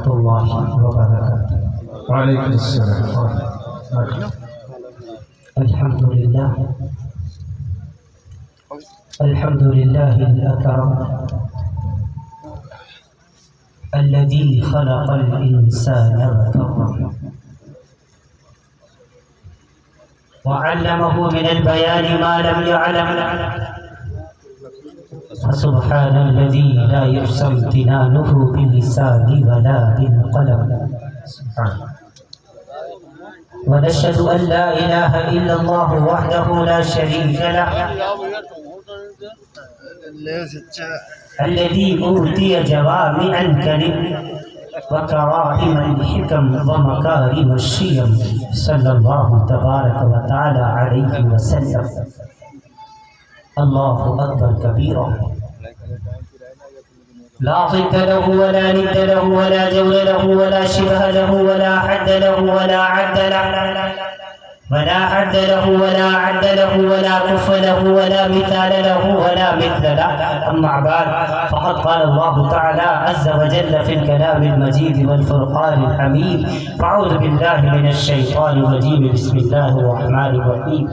ورحمۃ اللہ وبرکاتہ۔ وعلیکم السلام۔ الحمد لله الأكرم الذي خلق الإنسان وكرمه وعلمه من البيان ما لم يعلم، فسبحان الذي لا يحصى امتنانه باللسان ولا بالقلم، ونشهد أن لا إله إلا الله وحده لا شريك له الذي أوتي جوامع الكلم وكرائم الحكم ومكارم الشيم، صلى الله تبارك وتعالى عليه وسلم۔ الله أكبر كبيرا، لا ضد له ولا ند له ولا جول له ولا شبه له ولا حد له ولا عد له ولا حد له ولا عد له ولا كف له ولا مثال له ولا مثل له، أما بعد فقد قال الله تعالى عز وجل في الكلام المجيد والفرقان الحميد، فأعوذ بالله من الشيطان الرجيم، بسم الله الرحمن الرحيم،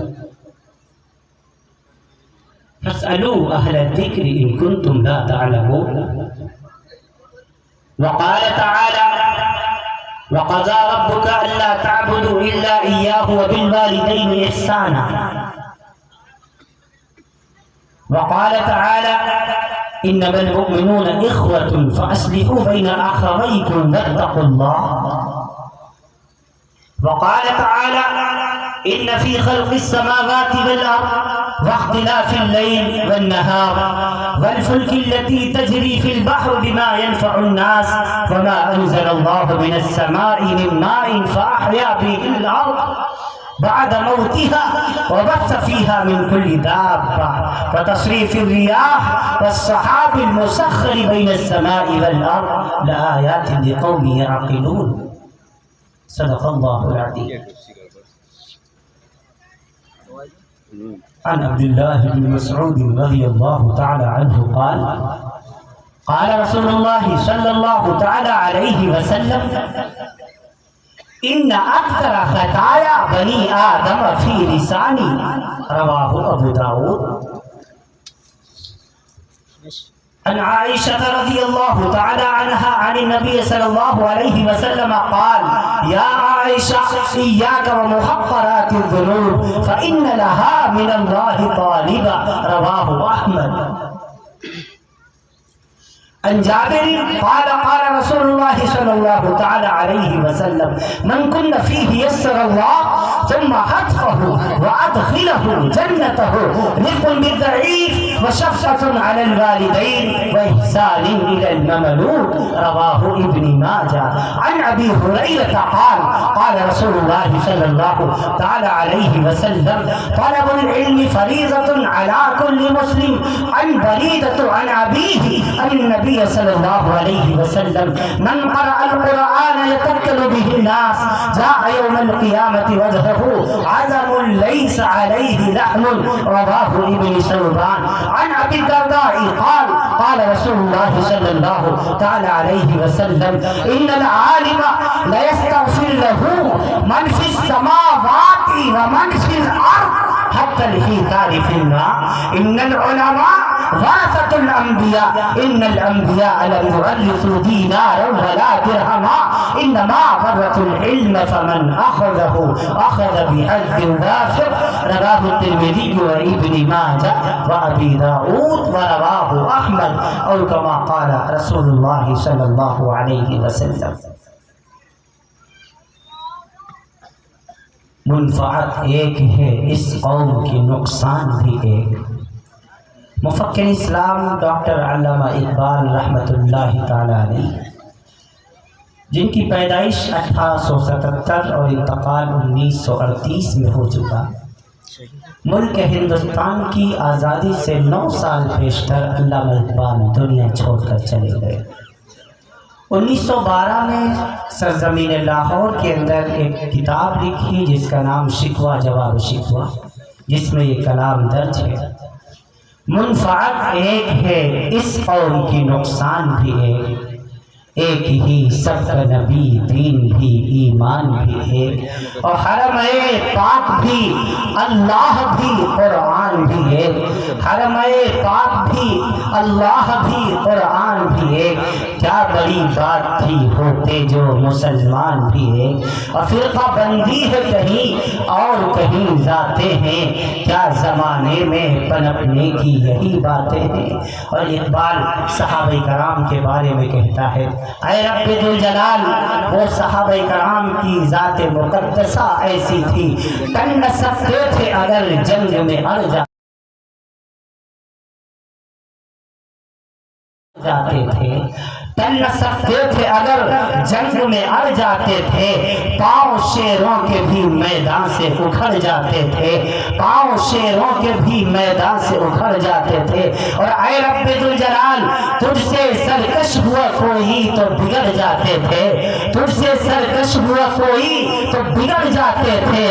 فاسألوا أهل الذكر إن كنتم لا تعلمون۔ وقال تعالى وقضى ربك ألا تعبدوا إلا إياه وبالوالدين إحسانا۔ وقال تعالى إنما المؤمنون إخوة فأصلحوا بين أخويكم واتقوا الله۔ وقال تعالى إن في خلق السماوات والأرض واختلاف الليل والنهار والفلك التي تجري في البحر بما ينفع الناس وما أنزل الله من السماء من ماء فأحيا به الأرض بعد موتها وبث فيها من كل دابة وتصريف الرياح والسحاب المسخر بين السماء والأرض لآيات لقوم يعقلون، صدق الله العظيم۔ عن عبد الله بن مسعود رضي الله تعالى عنه قال قال رسول الله صلى الله تعالى عليه وسلم إن أكثر خطايا بني آدم في لساني، رواه أبو داود۔ عن عائشة رضي الله تعالى عنها عن النبي صلى الله عليه وسلم قال يا عائشة إياك ومحقرات الذنوب فإن لها من الله طالبا، رواه أحمد۔ عن جابر قال قال رسول الله صلى الله تعالى عليه وسلم من كن فيه يسر الله ثم حتفه وأدخله جنته، رفق بالضعيف وشفقة على الوالدين وإحسان إلى المملوك، رواه ابن ماجه۔ عن أبي هريرة قال قال رسول الله صلى الله تعالى عليه وسلم طلب العلم فريضة على كل مسلم۔ عن بريدة عن أبيه عن النبي صلى الله عليه وسلم من قرأ القرآن يتكل به الناس جاء يوم القيامة وجهه عظم ليس عليه لحم، رواه ابن شوبان۔ عن أبي الدرداء قال قال رسول الله صلى الله تعالى عليه وسلم إن العالم ليستغفر له من في السماوات ومن في الأرض حتى الحيتان في الماء، إن العلماء ورثة الأنبياء، إن الأنبياء لم يورثوا دينارا ولا درهما، إنما ورثوا العلم فمن أخذه أخذ بحظ وافر، رواه الترمذي وابن ماجه وأبي داود ورواه أحمد، أو كما قال رسول الله صلى الله عليه وسلم۔ منفعت ایک ہے اس قوم کی نقصان بھی ایک۔ مفکر اسلام ڈاکٹر علامہ اقبال رحمۃ اللہ تعالی علیہ، جن کی پیدائش 1877 اور انتقال 1938 میں ہو چکا، ملک ہندوستان کی آزادی سے 9 سال پیشتر علامہ اقبال دنیا چھوڑ کر چلے گئے۔ 1912 میں سرزمین لاہور کے اندر ایک کتاب لکھی جس کا نام شکوہ جواب شکوہ، جس میں یہ کلام درج ہے منفعت ایک ہے اس قوم کی نقصان بھی ایک، ایک ہی سب کا نبی، دین بھی، ایمان بھی ہے، اور حرم پاک بھی، اللہ بھی، قرآن بھی ہے، حرم پاک بھی، اللہ بھی، قرآن بھی ہے، کیا بڑی بات تھی ہوتے جو مسلمان بھی ہے، اور فرقہ بندی ہے کہیں اور کہیں ذاتیں ہیں، کیا زمانے میں پنپنے کی یہی باتیں ہیں۔ اور اقبال صحابہ کرام کے بارے میں کہتا ہے، اے رب ذوالجلال، وہ صحابہ کرام کی ذات مقدسہ ایسی تھی، تن نہ سکتے تھے اگر جنگ میں اڑ جاتے تھے، تن نہ سکتے تھے اگر جنگ میں اڑ جاتے تھے، پاؤں شیروں کے بھی میدان سے اکھڑ جاتے تھے، پاؤں شیروں کے بھی میدان سے اکھڑ جاتے تھے۔ اور اے رب ذوالجلال، تجھ سے سرکش ہوا کوئی تو بگڑ جاتے تھے، تجھ سے سرکش ہوا کوئی تو بگڑ جاتے تھے،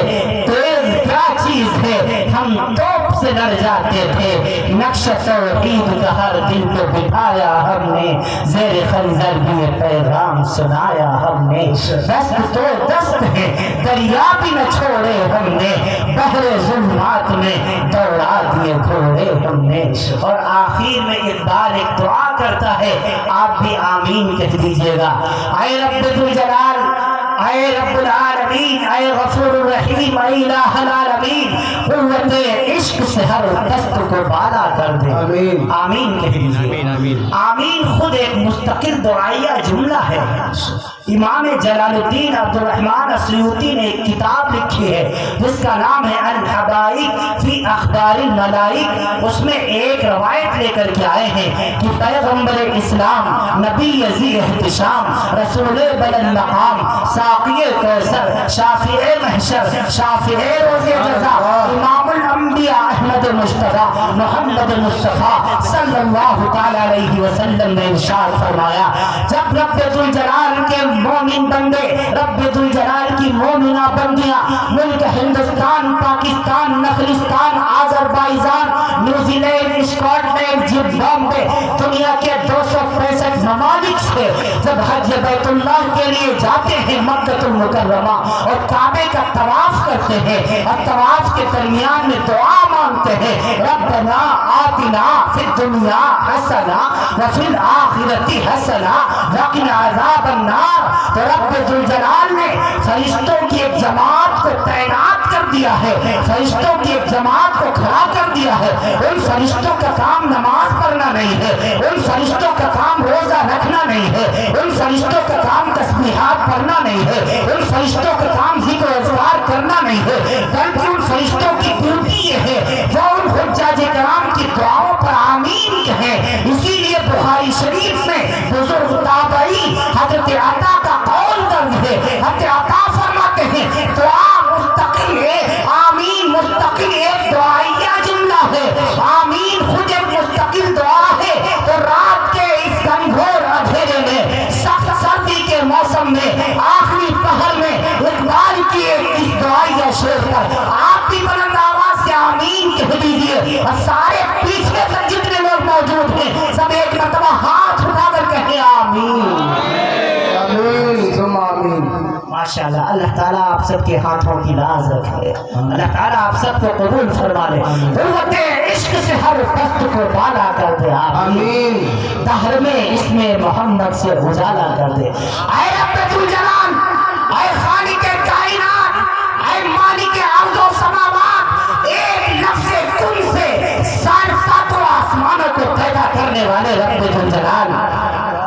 تیز کیا چیز ہے ہم توپ سے لڑ جاتے تھے، نقش توحید کا ہر دل کو بٹھایا ہم نے، زیر خنجر بھی پیغام سنایا ہم نے، دست تو دست ہے دریا بھی نہ چھوڑے ہم نے، بحر ظلمات میں دوڑا دیے گھوڑے ہم نے۔ اور آخر میں اقبال ایک دعا کرتا ہے، آپ بھی آمین کہہ دیجیے گا، اے رب ذوالجلال، اے رب العالمین، اے غفور الرحیم، اے الہ العالمین، قوت عشق سے ہر دست کو بالا کر دے۔ آمین آمین کہہ دیجیے۔ آمین خود ایک مستقل دعائیہ جملہ ہے۔ امام جلال الدین عبدالرحمن السیوطی نے ایک کتاب لکھی ہے جس کا نام ہے الحدائق فی اخبار الملائک۔ اس میں ایک روایت لے کر کے آئے ہیں کہ پیغمبر اسلام، نبی ذی احتشام، رسول بلند مقام، ساقی کوثر، شافع محشر، شافع روز جزا، امام الانبیاء احمد مصطفیٰ محمد مصطفیٰ صلی اللہ تعالی علیہ وسلم نے ارشاد فرمایا، جب رب ذوالجلال کے مومن بندے، رب ذوالجلال کی مومنہ بندیاں ملک ہندوستان، پاکستان، نخلستان، Azerbaijan, New Zealand, Scotland, Zimbabwe, دنیا کے 265 ممالک سے جب حج بیت اللہ کے لیے جاتے ہیں مکہ المکرمہ اور کعبے کا طواف کرتے ہیں، اور طواف کے درمیان میں دعا مانگتے ہیں، ربنا آتنا فی الدنیا حسنہ وفی الآخرۃ حسنہ وقنا عذاب النار، تو رب ذوالجلال نے فرشتوں کی ایک جماعت کو تعینات کر دیا ہے، فرشتوں کی ایک جماعت کو کھڑا کر دیا ہے۔ ان فرشتوں کا کام نماز پڑھنا نہیں ہے، ان فرشتوں کا کام روزہ رکھنا نہیں ہے، ان فرشتوں کا کام تسبیحات پڑھنا نہیں ہے، ان فرشتوں کا کام ذکر و اذکار کرنا نہیں ہے، بلکہ ان فرشتوں کی ڈیوٹی یہ ہے جو ان حجاج کرام کی دعاؤں پر آمین کہیں۔ اسی لیے بخاری شریف میں بزرگ تابعی حضرت عطا کا قول درج ہے، حضرت عطا فرماتے ہیں دعا مستقل ہے، آمین مستقل ایک دعائیہ جملہ ہے، آمین خود ایک مستقل دعا ہے۔ تو رات کے اس گھنگھور اندھیرے میں، سخت سردی کے موسم میں، آخری پہر میں اقبال کی اس دعائیہ شعر پر آپ بھی بلند آواز سے آمین کہہ دیجیے، اور سارے پیچھے تک جتنے لوگ موجود ہیں سب ایک مرتبہ ہاتھ اٹھا کر کہیں آمین آمین ثم آمین۔ ماشاءاللہ، اللہ تعالیٰ آپ سب کے ہاتھوں کی لاز رکھے، اللہ تعالیٰ آپ سب کو قبول فرما لے، قوت عشق سے ہر دست کو بالا کر دے، آمین، دہر میں اس میں محمد سے اجالا کر دے۔ اے رب ذوالجلال، اے خالق کائنات، اے مالک ارض و سماوات، ایک لفظ کن سے سارے ساتوں آسمانوں کو پیدا کرنے والے رب ذوالجلال،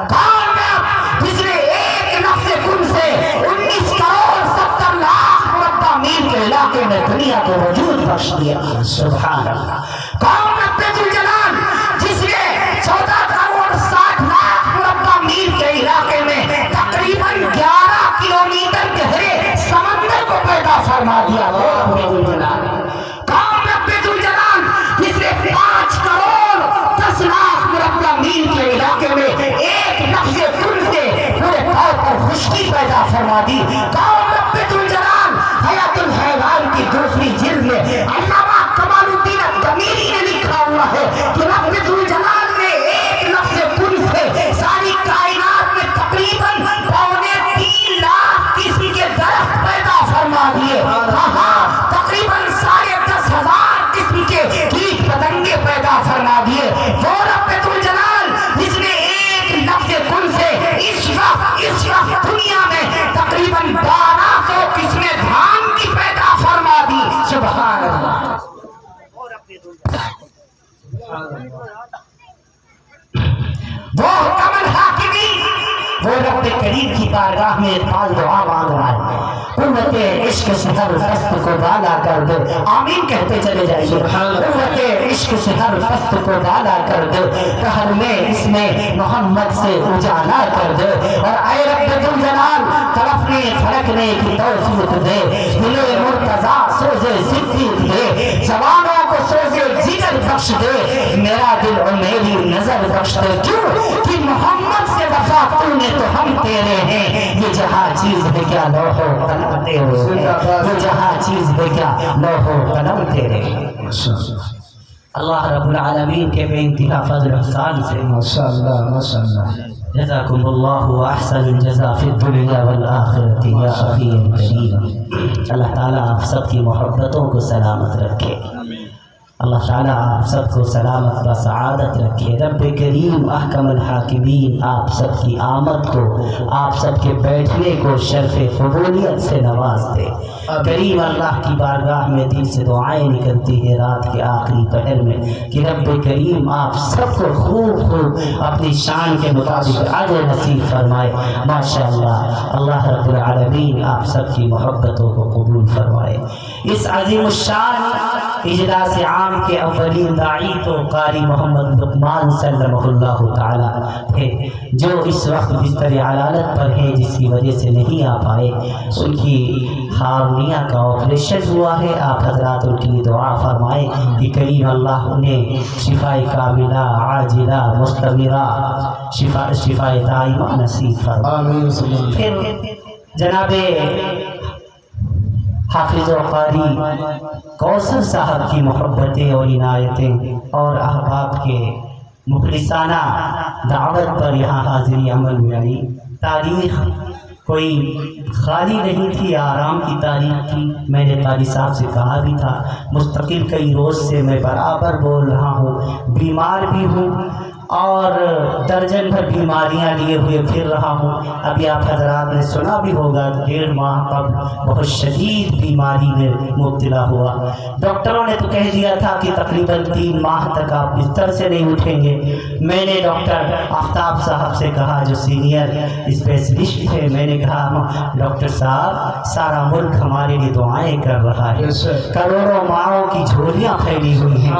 کون ہے جس نے ایک لفظ کن سے 19 کروڑ 70 لاکھ مربع میل کے علاقے میں دنیا کو وجود بخش دیا؟ سبحان اللہ۔ کون رب ذوالجلال جس نے 14 کروڑ 60 لاکھ مربع میل کے علاقے میں تقریباً 11 کلومیٹر گہرے سمندر کو پیدا فرما دیا؟ وہ رب ذوالجلال۔ کون رب ذوالجلال جس نے 5 کروڑ 10 لاکھ مربع میل کے علاقے میں ایک لفظ کن سے پورے طور پر خشکی پیدا فرما دی؟ کون رب ذوالجلال؟ حیات الحیوان کی دوسری جلد میں علامہ کمال الدین التمیمی نے لکھا ہوا ہے کہ رب ذوالجلال نے ایک لفظ کن سے ساری کائنات میں تقریباً وہ کمل حاکمی وہ رب کریم کی بارگاہ میں پال دعا مانگ رہا ہے، قوت عشق سے ہر پست کو بالا کر دے، آمین کہتے چلے جائیے، قوت عشق سے ہر پست کو بالا کر دے، قہر میں اس میں محمد سے اجالا کر دے، اور اے رب ذوالجلال تڑپنے پھڑکنے کی توفیق دے، دل مرتضیٰ سوزے صدیق دے، جوانوں کو سوزے جگر بخش دے، میرا دل اور میری نظر بخش دے، کیوں کہ محمد سے وفا تو نے تو ہم تیرے ہیں، یہ جہاں چیز ہے کیا لوح و قلم تیرے ہیں، یہ جہاں چیز ہے کیا لوح و قلم تیرے ہیں۔ اللہ رب العالمین کے بے انتہا فضل و احسان سے ماشاءاللہ جزاکم اللہ واحسن الجزاء فی الدنیا والآخرۃ یا اخی الکریم۔ اللہ تعالیٰ آپ سب کی محبتوں کو سلامت رکھے، اللہ تعالیٰ آپ سب کو سلامت و سعادت رکھے، رب کریم احکم الحاکمین آپ سب کی آمد کو، آپ سب کے بیٹھنے کو شرف قبولیت سے نواز دے۔ کریم اللہ کی بارگاہ میں دل سے دعائیں نکلتی ہیں رات کے آخری پہر میں کہ رب کریم آپ سب کو خوب خوب اپنی شان کے مطابق اجر نصیب فرمائے۔ ماشاءاللہ اللہ رب العالمین آپ سب کی محبتوں کو قبول فرمائے۔ اس عظیم الشان اجلاس عام کے اولین داعی تو قاری محمد لقمان صلی اللہ تعالی تھے، جو اس وقت بستر علالت پر ہیں، جس کی وجہ سے نہیں آ پائے۔ ان کی ہارنیہ کا آپریشن ہوا ہے، آپ حضرات ان کے لیے دعا فرمائیں کہ کریم اللہ انہیں شفاء کاملہ عاجلہ مستمرہ شفاء دائمہ نصیب فرمائے۔ پھر جناب حافظ و قاری کوثر صاحب کی محبتیں اور عنایتیں اور احباب کے مخلصانہ دعوت پر یہاں حاضری عمل میں آئی۔ تاریخ کوئی خالی نہیں تھی، آرام کی تاریخ تھی۔ میں نے قاری صاحب سے کہا بھی تھا، مستقل کئی روز سے میں برابر بول رہا ہوں، بیمار بھی ہوں اور درجن بھر بیماریاں لیے ہوئے پھر رہا ہوں۔ ابھی آپ حضرات نے سنا بھی ہوگا 1.5 ماہ قبل بہت شدید بیماری میں مبتلا ہوا۔ ڈاکٹروں نے تو کہہ دیا تھا کہ تقریباً 3 ماہ تک آپ بستر سے نہیں اٹھیں گے۔ میں نے ڈاکٹر آفتاب صاحب سے کہا، جو سینئر اسپیشلسٹ تھے، میں نے کہا ڈاکٹر صاحب سارا ملک ہمارے لیے دعائیں کر رہا ہے، کروڑوں ماؤں کی جھولیاں پھیلی ہوئی ہیں،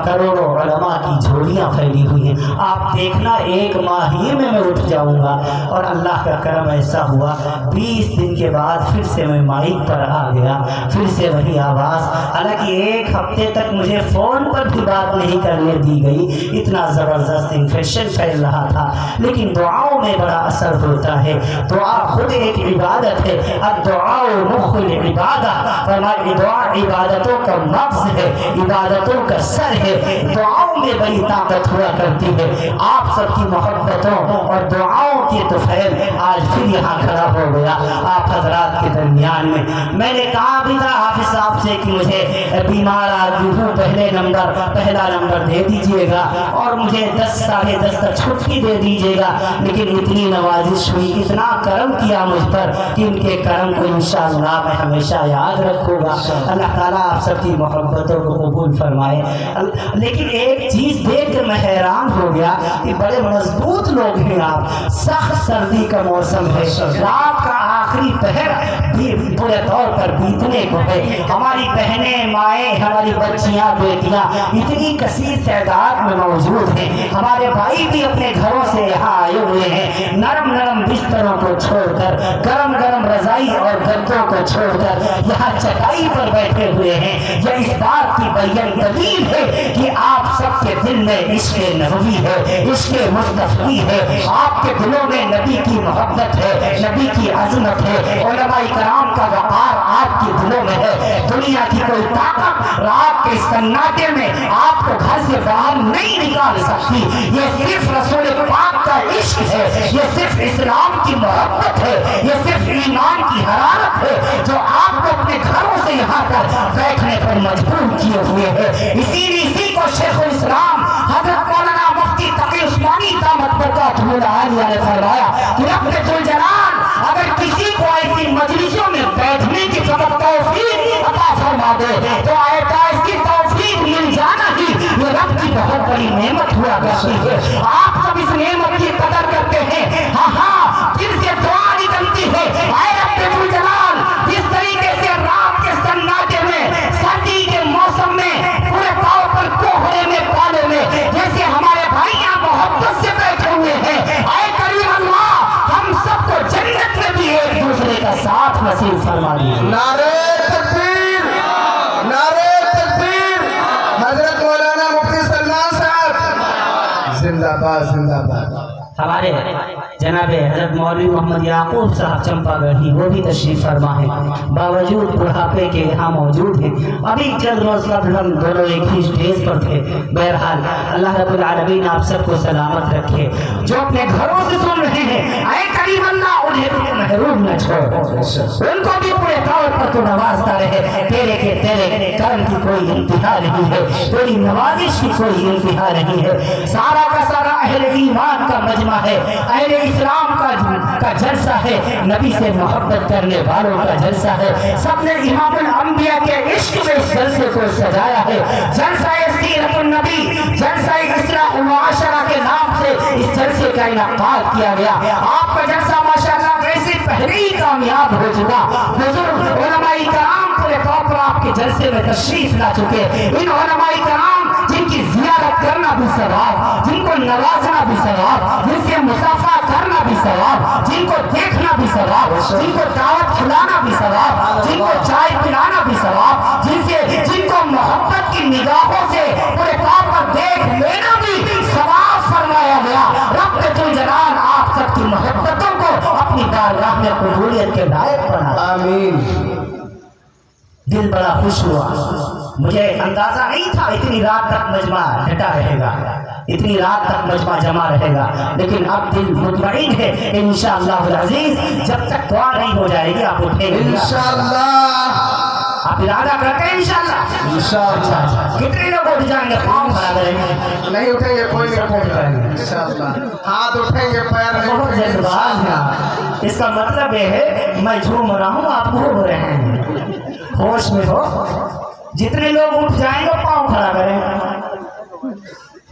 کروڑوں علماء کی جھولیاں پھیلی ہوئی ہیں، آپ دیکھنا 1 ماہ ہی میں اٹھ جاؤں گا۔ اور اللہ کا کرم ایسا ہوا، 20 دن کے بعد پھر سے میں مائک پر آ گیا، پھر سے وہی آواز۔ حالانکہ 1 ہفتے تک مجھے فون پر بھی بات نہیں کرنے دی گئی، اتنا زبردست انفیکشن پھیل رہا تھا، لیکن دعاؤں میں بڑا اثر ہوتا ہے۔ دعا خود ایک عبادت ہے، الدعاء مخ العبادہ، فرمایا دعا عبادتوں کا مغز ہے، عبادتوں کا سر ہے، دعاؤں میں بڑی طاقت ہوا کرتی ہے۔ آپ سب کی محبتوں اور دعاؤں کی طفیل آج پھر یہاں کھڑا ہو گیا آپ حضرات کے درمیان میں۔ میں نے کہا بھی تھا حافظ صاحب سے کہ مجھے بیمار آدمی ہوں، پہلا نمبر دے دیجئے گا اور مجھے 10 ساڑھے 10 تک چھٹی دے دیجئے گا، لیکن اتنی نوازش ہوئی، اتنا کرم کیا مجھ پر کہ ان کے کرم کو انشاءاللہ میں ہمیشہ یاد رکھوں گا۔ اللہ تعالیٰ آپ سب کی محبتوں کو قبول فرمائے۔ لیکن ایک چیز دیکھ کر میں حیران ہو گیا کہ بڑے مضبوط لوگ ہیں آپ، سخت سردی کا موسم ہے، رات کا آخری پہر پورے طور پر بیتنے کو ہے، ہماری بہنیں مائیں ہماری بچیاں بیٹیاں اتنی کثیر تعداد میں موجود ہیں، ہمارے بھائی بھی اپنے گھروں سے یہاں آئے ہوئے ہیں، نرم نرم بستروں کو چھوڑ کر، گرم گرم رضائی اور گدوں کو چھوڑ کر یہاں چٹائی پر بیٹھے ہوئے ہیں۔ یہ اس بات کی بیان دلیل ہے کہ آپ سب کے دل میں عشق نبوی ہے، عشق مصطفی ہے، آپ کے دلوں میں نبی کی محبت ہے، نبی کی عظمت ہے، علماء کرام کا وقار آپ کے دلوں میں ہے۔ دنیا کی کوئی طاقت رات کے سناٹے میں آپ کو گھر سے باہر نہیں نکال سکتی۔ یہ صرف رسول پاک کا عشق ہے، یہ صرف اسلام کی محبت ہے، یہ صرف ایمان کی حرارت ہے جو آپ کو اپنے گھروں سے یہاں پر بیٹھنے پر مجبور کیے ہوئے ہے۔ اسی کو شیخ الاسلام حضرت مولانا مفتی تقی عثمانی دامت برکاتہ العالیہ نے فرمایا کہ رب ذوالجلال اگر کسی کو ایسی مجلسوں میں بیٹھنے کی فقط توفیق عطا فرما دے تو ایسی توفیق مل جانا ہی یہ رب کی بہت بخشی ہے. آپ سب اس نعمت کی قدر کرتے ہیں. ہاں ہاں دل سے دعا نکلتی ہے, اے رب ذوالجلال, جس طریقے سے رات کے سناٹے میں, سردی کے موسم میں, پورے پاؤں پر کوہرے میں, پالے میں, جیسے ہمارے بھائی یہاں محبت سے بیٹھے ہوئے ہیں, اے کریم اللہ ہم سب کو جنت میں بھی ایک دوسرے کا ساتھ نصیب فرما دیجیے. نعرہ تکبیر, نعرہ تکبیر. حضرت مولانا مفتی سلمان صاحب زندہ باد, زندہ باد. ہمارے جناب حضرت مولوی محمد یعقوب صاحب چمپا گڑھی وہ بھی تشریف فرما ہے, باوجود بڑھاپے کے یہاں موجود ہیں. ابھی چند روز قبل ہم دونوں ایک ہی اسٹیج پر تھے. بہرحال اللہ رب العالمین آپ سب کو سلامت رکھے. جو اپنے گھروں سے سن رہے ہیں, اے کریم اللہ انہیں بھی محروم نہ چھوڑ, ان کو بھی پورے طور پر تو نوازتا رہے. تیرے کرم کی کوئی انتہا نہیں ہے, تیری نوازش کی کوئی انتہا نہیں ہے. سارا کا سارا اہل ایمان کا مجمع ہے, اہل اسلام کا جلسہ ہے, نبی سے محبت کرنے والوں کا جلسہ ہے. سب نے امام الانبیاء کے عشق میں اس جلسے کو سجایا ہے. جلسہ سیرت النبی, جلسہ اصلاح المعاشرہ کے نام سے اس جلسے کا انعقاد کیا گیا. آپ کا جلسہ ماشاءاللہ ویسے پہلے ہی کامیاب ہو چکا. بزرگ علماء کرام پورے طور پر آپ کے جلسے میں تشریف لا چکے. ان علماء کرام جن کی زیارت کرنا بھی ثواب, جن کو نوازنا بھی ثواب, جن سے مصافحہ کرنا بھی ثواب, جن کو دیکھنا بھی ثواب, جن کو دعوت کھلانا بھی ثواب, جن کو چائے پلانا بھی ثواب, جن کو محبت کی نگاہوں سے پورے طور پر دیکھ لینا بھی ثواب فرمایا گیا. رب ذوالجلال آپ سب کی محبتوں کو اپنی بارگاہ میں قبولیت کے لائق بنا. آمین. دل بڑا خوش ہوا. مجھے اندازہ نہیں تھا اتنی رات تک مجمع ڈٹا رہے گا, اتنی رات تک مجمع جمع رہے گا, لیکن اب دل مطمئن ہے انشاءاللہ العزیز. جب تک دعا نہیں ہو جائے گی آپ اٹھیں گے انشاءاللہ. آپ ارادہ کرتے ہیں انشاءاللہ. انشاءاللہ. کتنے لوگ اٹھ جائیں گے؟ پاؤں کھڑا کریں گے. نہیں اٹھیں گے, کوئی نہیں اٹھیں گے انشاءاللہ. ہاتھ اٹھیں گے, پیر نہیں بہت اٹھیں گے. جلد باز ہے. اس کا مطلب یہ ہے میں جھوم رہا ہوں, آپ گھوم رہے ہیں. ہوش میں ہو. جتنے لوگ اٹھ جائیں گے پاؤں کھڑا کریں.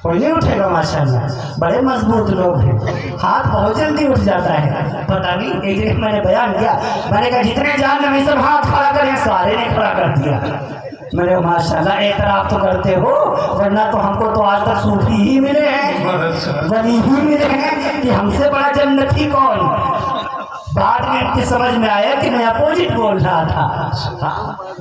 کوئی نہیں اٹھے گا ماشاءاللہ, بڑے مضبوط لوگ ہیں. ہاتھ بہت جلدی اٹھ جاتا ہے, پتہ نہیں. ایک جگہ میں نے بیان کیا, میں نے کہا جتنے جان نبی سب ہاتھ کھڑا کریں, سارے نے کھڑا کر دیا. میں نے ماشاءاللہ اعتراف تو کرتے ہو, ورنہ تو ہم کو تو آج تک صوفی ہی ملے ہیں, ولی ہی ملے ہیں کہ ہم سے بڑا جنتی کون. بعد میں ان کی سمجھ میں آیا کہ میں اپوزٹ بول رہا تھا.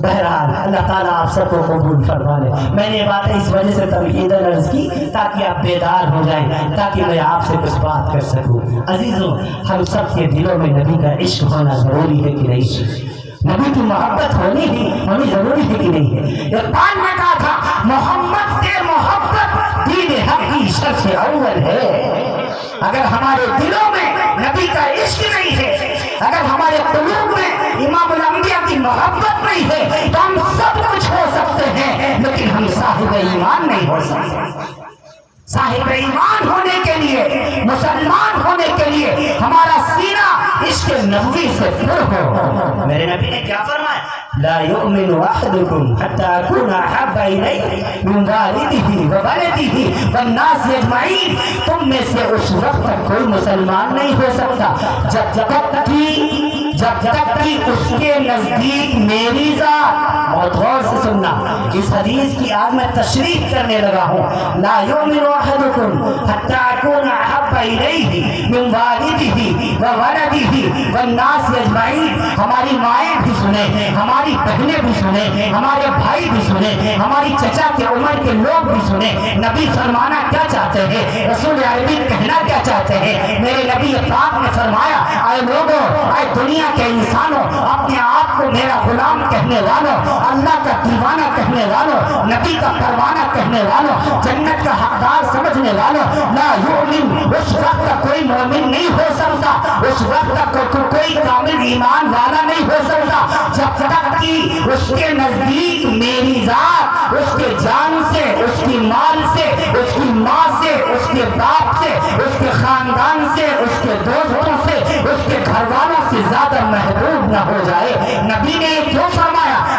بہرحال اللہ تعالیٰ آپ سب کو قبول فرما لے. میں نے یہ باتیں اس وجہ سے تمہیداً عرض کی تاکہ آپ بیدار ہو جائیں, تاکہ میں آپ سے کچھ بات کر سکوں. عزیزوں, ہم سب کے دلوں میں نبی کا عشق ہونا ضروری ہے کہ نہیں؟ نبی کی محبت ہونی ضروری ہے کہ نہیں ہے؟ قرآن میں کہا تھا محمد سے محبت دین حق کی شرط اول ہے. اگر ہمارے دلوں میں نبی کا عشق نہیں ہے, اگر ہمارے قلوب میں امام الانبیاء کی محبت نہیں ہے, تو ہم سب کچھ ہو سکتے ہیں لیکن ہم صاحب ایمان نہیں ہو سکتے. صاحب ایمان ہونے کے لیے, مسلمان ہونے کے لیے ہمارا سینہ عشق نبوی سے پر ہو. میرے نبی نے کیا فرمایا؟ لا يؤمن احدكم حتى اكون احب اليه من والده وولده والناس اجمعين. تم میں سے اس وقت تک کوئی مسلمان نہیں ہو سکتا جب تک کہ اس کے نزدیک میری ذات. اور غور سے سننا, اس حدیث کی آج میں تشریح کرنے لگا ہوں. لا يؤمن احدكم حتى اكون احب اليه من والده وولده والناس اجمعين. ہماری مائیں بھی سنیں, ہماری بہنیں بھی سنیں, ہمارے بھائی بھی سنیں, ہماری چچا کے عمر کے لوگ بھی سنیں. نبی فرمانا کیا چاہتے ہیں, رسول عربی کہنا کیا چاہتے ہیں. میرے نبی پاک نے فرمایا, اے لوگوں, اے دنیا کے انسانوں, اپنے آپ کو میرا غلام کہنے والوں, اللہ کا دیوانہ کہنے والوں, نبی کا پروانہ کہنے والوں, جنت کا حقدار سمجھنے والوں, لا یؤمن, اس وقت تک کوئی مومن نہیں ہو سکتا, اس وقت تک کوئی کامل ایمان والا نہیں ہو سکتا جب تک کہ اس کے نزدیک میری ذات اس کے جان سے, اس کی مال سے, اس کی ماں سے, اس کے باپ سے, اس کے خاندان سے, اس کے دوستوں سے, اس کے گھر والوں سے زیادہ محبوب نہ ہو جائے. نبی نے کیوں فرمایا؟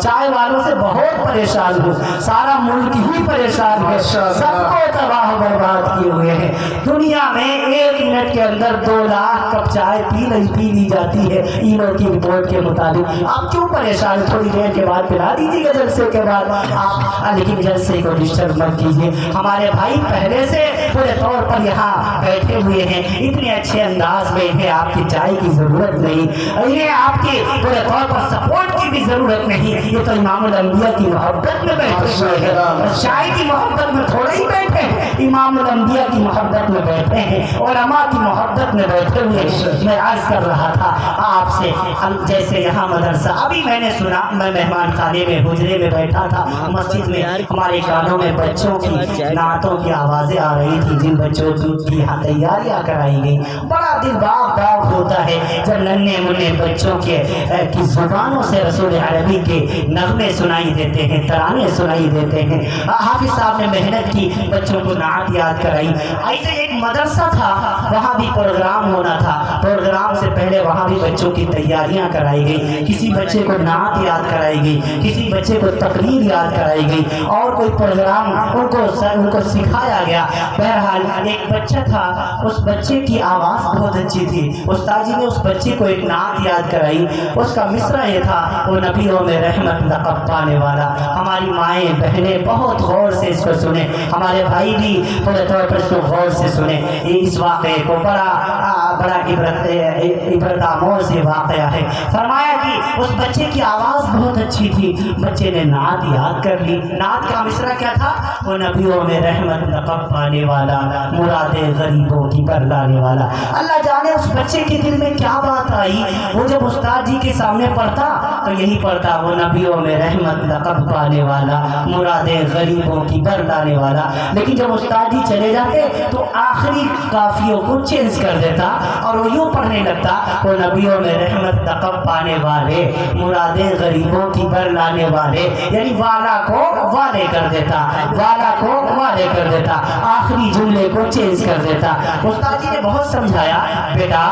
چائے والوں سے بہت پریشان ہوں، سارا ملک ہی پریشان ہے، سب کو تباہ و برباد کیے ہوئے ہیں۔ دنیا میں 1 منٹ کے اندر 2 لاکھ کپ چائے پی لی جاتی ہے اینو کی رپورٹ کے مطابق۔ آپ کیوں پریشان؟ تھوڑی دیر کے بعد پلا دیجیے گا جلسے کے بعد آپ، لیکن جلسے کو ڈسٹرب مت کیجیے۔ ہمارے بھائی پہلے سے پورے طور پر یہاں بیٹھے ہوئے ہیں، اتنے اچھے انداز میں انہیں آپ کی چائے کی ضرورت نہیں، انہیں آپ کے پورے طور پر سپورٹ کی بھی ضرورت نہیں، یہ تو امام الانبیاء کی محبت میں بیٹھے ہوئے ہیں، چائے کی محبت میں تھوڑے ہی بیٹھے ہیں، امام الانبیاء کی محبت میں بیٹھے ہیں، علماء کی محبت میں بیٹھے ہوئے ہیں۔ میں عرض کر رہا تھا آپ سے، جیسے یہاں مدرسہ، ابھی میں نے سنا، میں مہمان خانے میں حجرے میں بیٹھا تھا مسجد میں، ہمارے کانوں میں بچوں کی نعتوں کی آوازیں آ رہی تھی، جن بچوں کی یہاں تیاریاں کرائی گئی۔ بڑا دل باغ ہوتا ہے جب ننھے منھے بچوں کی زبانوں سے رسول عربی کے نغمے سنائی دیتے ہیں، ترانے سنائی دیتے ہیں۔ حافظ صاحب نے محنت کی، بچوں کو نعت یاد کرائی۔ ایسے ایک مدرسہ تھا، وہاں بھی پروگرام ہونا تھا، پروگرام سے پہلے وہاں بھی بچوں کی تیاریاں کرائی گئی، کسی بچے کو نعت یاد کرائی گئی، کسی بچے کو تقریر یاد کرائی گئی، اور کوئی پروگرام ان کو سکھایا گیا۔ بہرحال ایک بچہ تھا، اس بچے کی آواز بہت اچھی تھی، استاد جی نے اس بچے کو ایک نعت یاد کرائی، اس کا مصرع یہ تھا، وہ نبیوں میں رحمت لقب پانے والا۔ ہماری مائیں بہنیں بہت غور سے اس کو سنیں، ہمارے بھائی بھی پورے طور پر اس کو غور سے سنیں۔ اس واقعے کو بڑا عبرت آموز یہ واقعہ ہے۔ فرمایا کہ اس بچے کی آواز بہت اچھی تھی، بچے نے نعت یاد کر لی۔ نعت کا مصرع کیا تھا؟ وہ نبیوں میں رحمت لقب پانے والا، مرادیں غریبوں کی بر لانے والا۔ اللہ جانے اس بچے کے دل میں کیا بات آئی، وہ جب استاد جی کے سامنے پڑھتا تو یہی پڑھتا، وہ نبیوں میں رحمت لقب پانے والا، مرادیں غریبوں کی بر لانے والا۔ لیکن جب استاد جی چلے جاتے تو آخری قافیوں کو چینج کر دیتا اور وہ یوں پڑھنے لگتا، وہ نبیوں میں رحمت لقب پانے والے، مرادیں غریبوں کی بر لانے والے، یعنی والا کو والے کر دیتا، والا کو والے کر دیتا، آخری جملے کو چینج کر دیتا۔ استاد جی نے بہت سمجھایا، بیٹا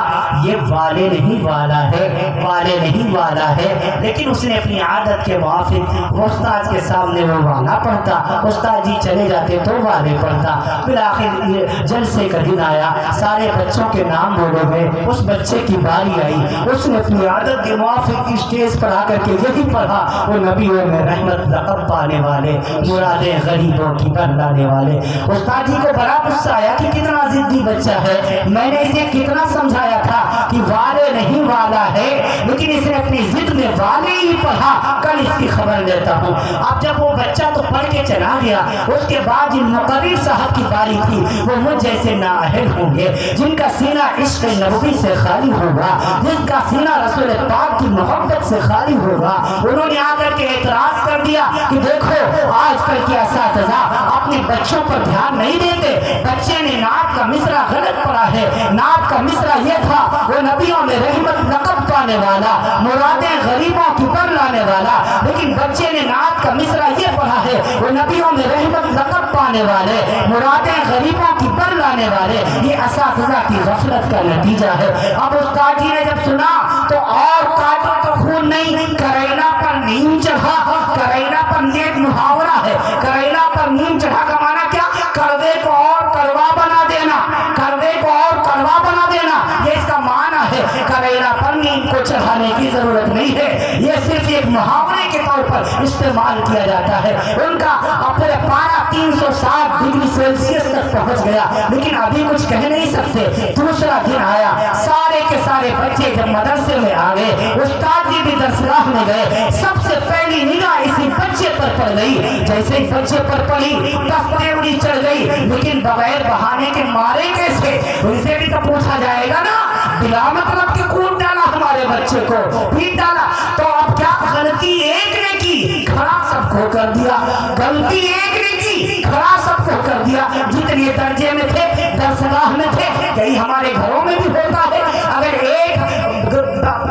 یہ والے نہیں والا ہے، والے نہیں والا ہے، لیکن اس نے اپنی عادت کے موافق وہ استاد کے سامنے وہ والا پڑھتا، استاد جی چلے جاتے تو والے پڑھتا۔ بالآخر جلسے کا دن آیا، سارے بچوں کے نام بولے گئے، اس بچے کی باری آئی، اس نے اپنی عادت کے موافق اسٹیج پر آ کر کے یہی پڑھا، وہ نبیوں میں رحمت لقب پانے والے، مرادیں غریبوں کی بر لانے والے۔ استاد جی کو بڑا غصہ آیا کہ کتنا ضدی بچہ ہے، میں نے اسے کتنا سمجھایا تھا کہ والے نہیں والا ہے، لیکن اس نے اپنی ضد میں والے ہی پڑھا، کل اس کی خبر لیتا ہوں۔ اب جب وہ بچہ تو پڑھ کے چلا گیا، اس کے بعد جن مقرر صاحب کی باری تھی وہ مجھ جیسے نااہل ہوں گے، جن کا سینہ عشق نبوی سے خالی ہوگا، جن کا سینہ رسول پاک کی محبت سے خالی ہوگا، انہوں نے آ کر کے اعتراض کر دیا کہ دیکھو آج کل کے اساتذہ اپنے بچوں پر دھیان نہیں دیتے، بچے نے نعت کا مصرع غلط پڑھا ہے، نعت کا مصرع یہ تھا، وہ نبیوں میں رحمت لقب پانے والا، مرادیں غریبوں کی بر لانے والا، لیکن بچے نے نعت کا مصرع یہ پڑھا ہے، وہ نبیوں میں رحمت لقب پانے والے، مرادیں غریبوں کی بر لانے والے۔ یہ اساتذہ کی غفلت کا نتیجہ ہے۔ اب استاد جی نے جب سنا تو اور کاٹا تو خون نہیں، کریلا پر نیم چڑھا، کریلا پر نیک محاورہ ہے، کریلا پر نیم چڑھا کا معنی کیا؟ کڑوے کو اور کڑوا بنا دینا، کڑوے کو اور کڑوا بنا دینا، یہ اس کا معنی ہے۔ کریلا پر نیم کو چڑھانے کی ضرورت نہیں ہے، یہ صرف ایک محاورے کے طور پر استعمال کیا جاتا ہے۔ ان کا اپنے پارا 360 ڈگری سیلسیس تک پہنچ گیا، لیکن ابھی کچھ کہہ نہیں سکتے۔ دوسرا دن آیا، سارے کے سارے بچے جب مدرسے میں آ گئے، استاد جی بھی درسگاہ میں گئے، سب سے پہلی نگاہ اسی بچے پر پڑ گئی۔ جیسے ہی بچے پر پڑی تفتے اڑی چڑھ گئی، لیکن بغیر بہانے کے مارے کیسے؟ ان سے بھی تو پوچھا جائے گا نا، بلا مطلب کہ کوٹ ڈالا ہمارے بچے کو، پیٹ ڈالا، تو اب کیا غلطی ایک نے کی، کھڑا سب کو کر دیا، غلطی ایک نے کی، کھڑا سب کو کر دیا۔ جتنے درجے میں تھے درسگاہ میں تھے، یہی ہمارے گھروں میں بھی ہوتا ہے، اگر ایک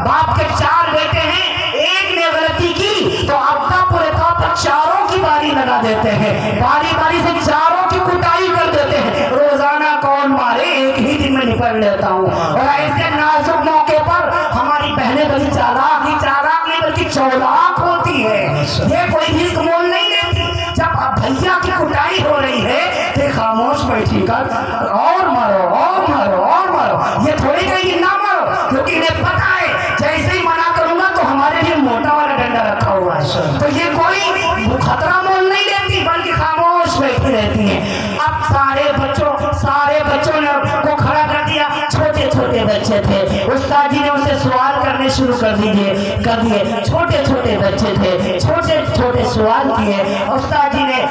باپ کے 4 بیٹے ہیں، ایک نے غلطی کی تو ابا پورے طور پر چاروں کی باری لگا دیتے ہیں، باری باری سے چاروں کی کٹائی کر دیتے ہیں۔ روزانہ کون مارے ایک ہی دن میں نپٹ لیتا ہوں۔ اور ایسے نازک موقع پر ہماری بہنیں بڑی چالاک ہی چالاک نہیں بلکہ چولاک ہوتی ہے، یہ کوئی رزق مول نہیں لیتی۔ جب اب بھیا کی کٹائی ہو رہی ہے تو خاموش بیٹھی کر اور مارو اور مارو اور مارو، یہ تھوڑی کہیں گی نہ مارو، کیونکہ انہیں پتا ہے جیسے ہی منع کروں گا تو ہمارے لیے موٹا والا ڈنڈا رکھا ہوا ہے، تو یہ کوئی خطرہ مول نہیں لیتی بلکہ خاموش بیٹھی رہتی ہیں۔ اب سارے بچوں نے کو کھڑا کر دیا، چھوٹے چھوٹے بچے تھے، استاد جی نے اسے سوال کرنے شروع کر دیے، چھوٹے چھوٹے بچے تھے، چھوٹے چھوٹے سوال کیے،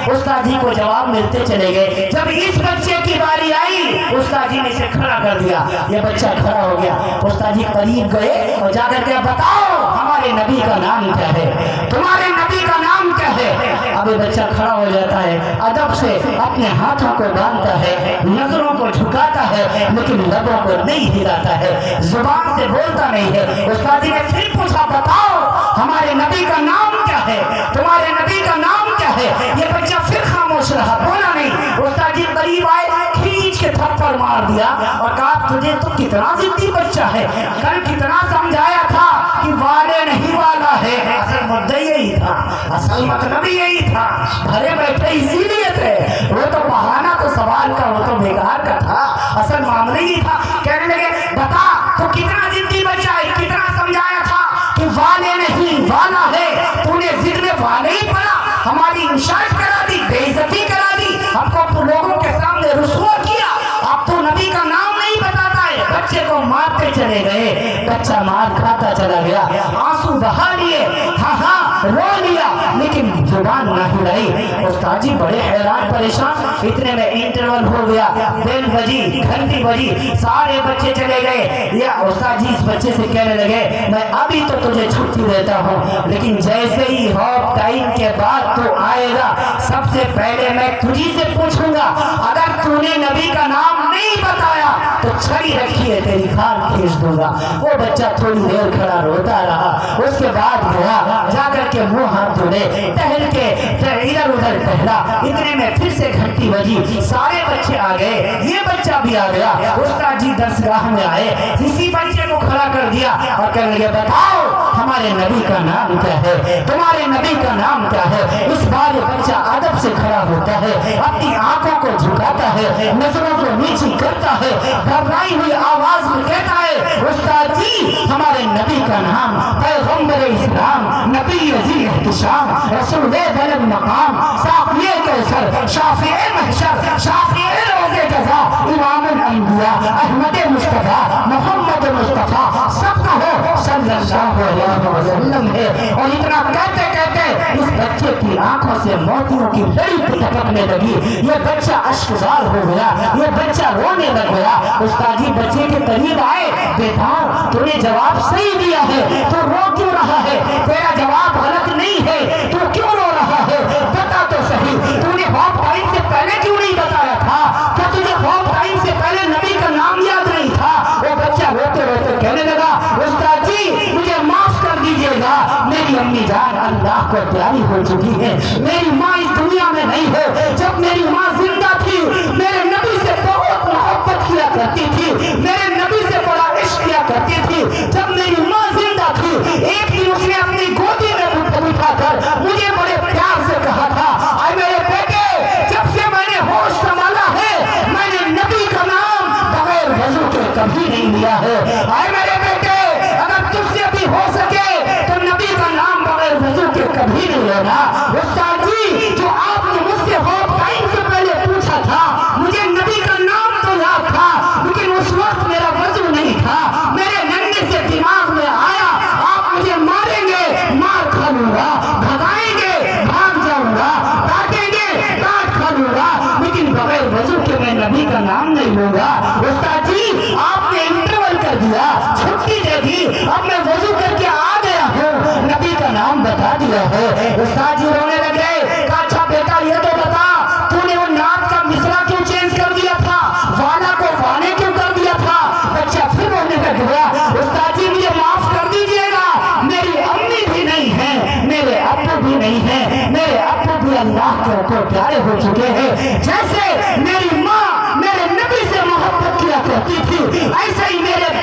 استاد جی کو جواب ملتے چلے گئے۔ جب اس بچے کی باری آئی استاد جی نے اسے کھڑا کر دیا، یہ بچہ کھڑا ہو گیا، استاد جی قریب گئے اور جا کر کے بتاؤ ہمارے نبی کا نام کیا ہے، تمہارے نبی کا نام کیا ہے؟ اب یہ بچہ کھڑا ہو جاتا ہے، ادب سے اپنے ہاتھوں کو باندھتا ہے، نظروں کو جھکاتا ہے لیکن لبوں کو نہیں ہلاتا ہے، زبان سے بولتا نہیں ہے۔ استاد جی نے پھر پوچھا بتاؤ ہمارے نبی کا نام کیا ہے، تمہارے نبی کا نام کیا ہے؟ یہ بچہ پھر خاموش رہا، بولا نہیں۔ استاد جی قریب آئے، کھینچ کے تھپڑ مار دیا اور کہا تجھے تو کتنا ضدی بچہ ہے، کل کتنا سمجھایا تھا کہ والے نہیں والا ہے، اصل مدعی یہی تھا، اصل مطلب یہی تھا، گھرے بیٹھے اسی لیے تھے، وہ تو بہانہ تو سوال کا وہ تو بیکار کا تھا، اصل معاملہ ہی تھا۔ کہنے لگے بتا تو کتنا ضدی بچہ ہے، کتنا سمجھایا تھا کہ والے نہیں والا ہے، تو نے ضد میں والے ہی پڑا، ہماری انشاءت کرا دی، بے عزتی کرا دی، ہم کو لوگوں کے سامنے رسوا کیا، اب تو نبی کا نام نہیں بتاتا ہے۔ بچے کو مارتے چلے گئے، بچہ مار کھاتا چلا گیا، آنسو بہا لیے، ہاں رو لیا لیکن زبان نہ ہلائی۔ استاد جی بڑے حیران پریشان، اتنے میں انٹرول ہو گیا، بیل بجی، گھنٹی بجی، سارے بچے چلے گئے۔ یا استاد جی اس بچے سے کہنے لگے میں ابھی تو تجھے چھٹی دیتا ہوں لیکن جیسے ہی ہاف ٹائم کے بعد تو آئے گا سب سے پہلے میں تجھی سے پوچھوں گا، اگر تو نے نبی کا نام نہیں بتایا تو چھڑی رکھی ہے تیری کھال کھینچ دوں گا۔ وہ بچہ تھوڑی دیر کھڑا روتا رہا، اس کے بعد گیا، جا کر کے منہ ہاتھ دھوئے، ٹہل کے ادھر ادھر ٹہلا، اتنے میں پھر سے گھنٹی بجی، سارے بچے آ گئے، یہ بچہ بھی آ گیا۔ استاد جی درسگاہ میں آئے، اسی بچے کو کھڑا کر دیا اور کہنے لگے بتاؤ ہمارے نبی کا نام کیا ہے، تمہارے نبی کا نام کیا ہے؟ اس بار بچہ ادب سے کھڑا ہوتا ہے، اپنی آنکھوں کو جھکاتا ہے، نظروں کو نیچی کرتا ہے، گھبرائی ہوئی آواز میں کہتا ہے استاد جی ہمارے نبی کا نام پیغمبر اسلام، نبی ذی احتشام، رسول بلند مقام، ساقی کوثر، شافع محشر، شافع روز جزا، امام الانبیاء، احمد مصطفیٰ، محمد مصطفیٰ، سب کا ہو صلی اللہ علیہ وسلم ہے۔ اور اتنا کہتے کہتے اس بچے کی آنکھوں سے موتیوں کی لڑی ٹپکنے لگی، یہ بچہ اشکبار ہو گیا، یہ بچہ رونے لگ گیا۔ استاد جی بچے کے قریب آئے، بیٹا تو نے جواب صحیح دیا ہے، تو رو کیوں رہا ہے؟ تیرا جواب غلط نہیں ہے، تو کیوں رو رہا ہے؟ بتا تو صحیح، تو نے ہاف ٹائم سے پہلے کیوں نہیں بتایا تھا؟ کیا تجھے ہاف ٹائم سے پہلے نبی کا نام یاد نہیں تھا؟ وہ بچہ روتے روتے کہنے لگا استاد جی مجھے معاف کر دیجیے گا، میری امی جان اللہ کو پیاری ہو چکی ہے، میری ماں اس دنیا میں نہیں ہے، جب میری ماں زندہ تھی میرے نبی سے بہت محبت کیا کرتی تھی، میرے نبی سے بڑا عشق کیا کرتی تھی، جب میری ماں زندہ تھی ایک دن اس نے اپنی گودی میں اٹھا کر مجھے بڑے پیار سے کہا تھا اے میرے بیٹے جب سے میں نے ہوش سنبھالا ہے میں نے نبی کا نام بغیر وضو کے کبھی نہیں لیا ہے، اے میرے بیٹے اگر تجھ سے بھی ہو سکے تو نبی کا نام بغیر وضو کے کبھی نہیں لینا۔ استاد جی جو آپ نے مجھ سے ہاف ٹائم سے پہلے پوچھا تھا مجھے نبی کا نام تو یاد تھا لیکن اس وقت میرا وضو نہیں تھا، میرے ننھے سے دماغ میں آیا آپ مجھے ماریں گے مار کھا لوں گا، بھگائیں گے بھاگ جاؤں گا، ڈانٹیں گے ڈانٹ کھا لوں گا لیکن بغیر وضو کے میں نبی کا نام نہیں لوں گا۔ استاد جی آپ نے انٹرول کر دیا، چھٹی دے دی، اب میں وضو کر کے آ گیا ہوں، نبی کا نام بتا دیا ہے۔ استاد جی رونے لگے، کہا اچھا بیٹا یہ تو بتا تو نے وہ نعت کا مصرع کیوں چینج کر دیا تھا، والا کو وانے کیوں کر دیا تھا؟ بچہ پھر رونے لگ گیا، استاد جی مجھے معاف کر دیجیے گا، میری امی بھی نہیں ہے، میرے ابو بھی نہیں ہے، میرے ابو بھی اللہ کے اوپر پیارے ہو چکے ہیں، جیسے میری ماں میرے نبی سے محبت کیا کرتی تھی ایسے ہی میرے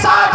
60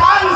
5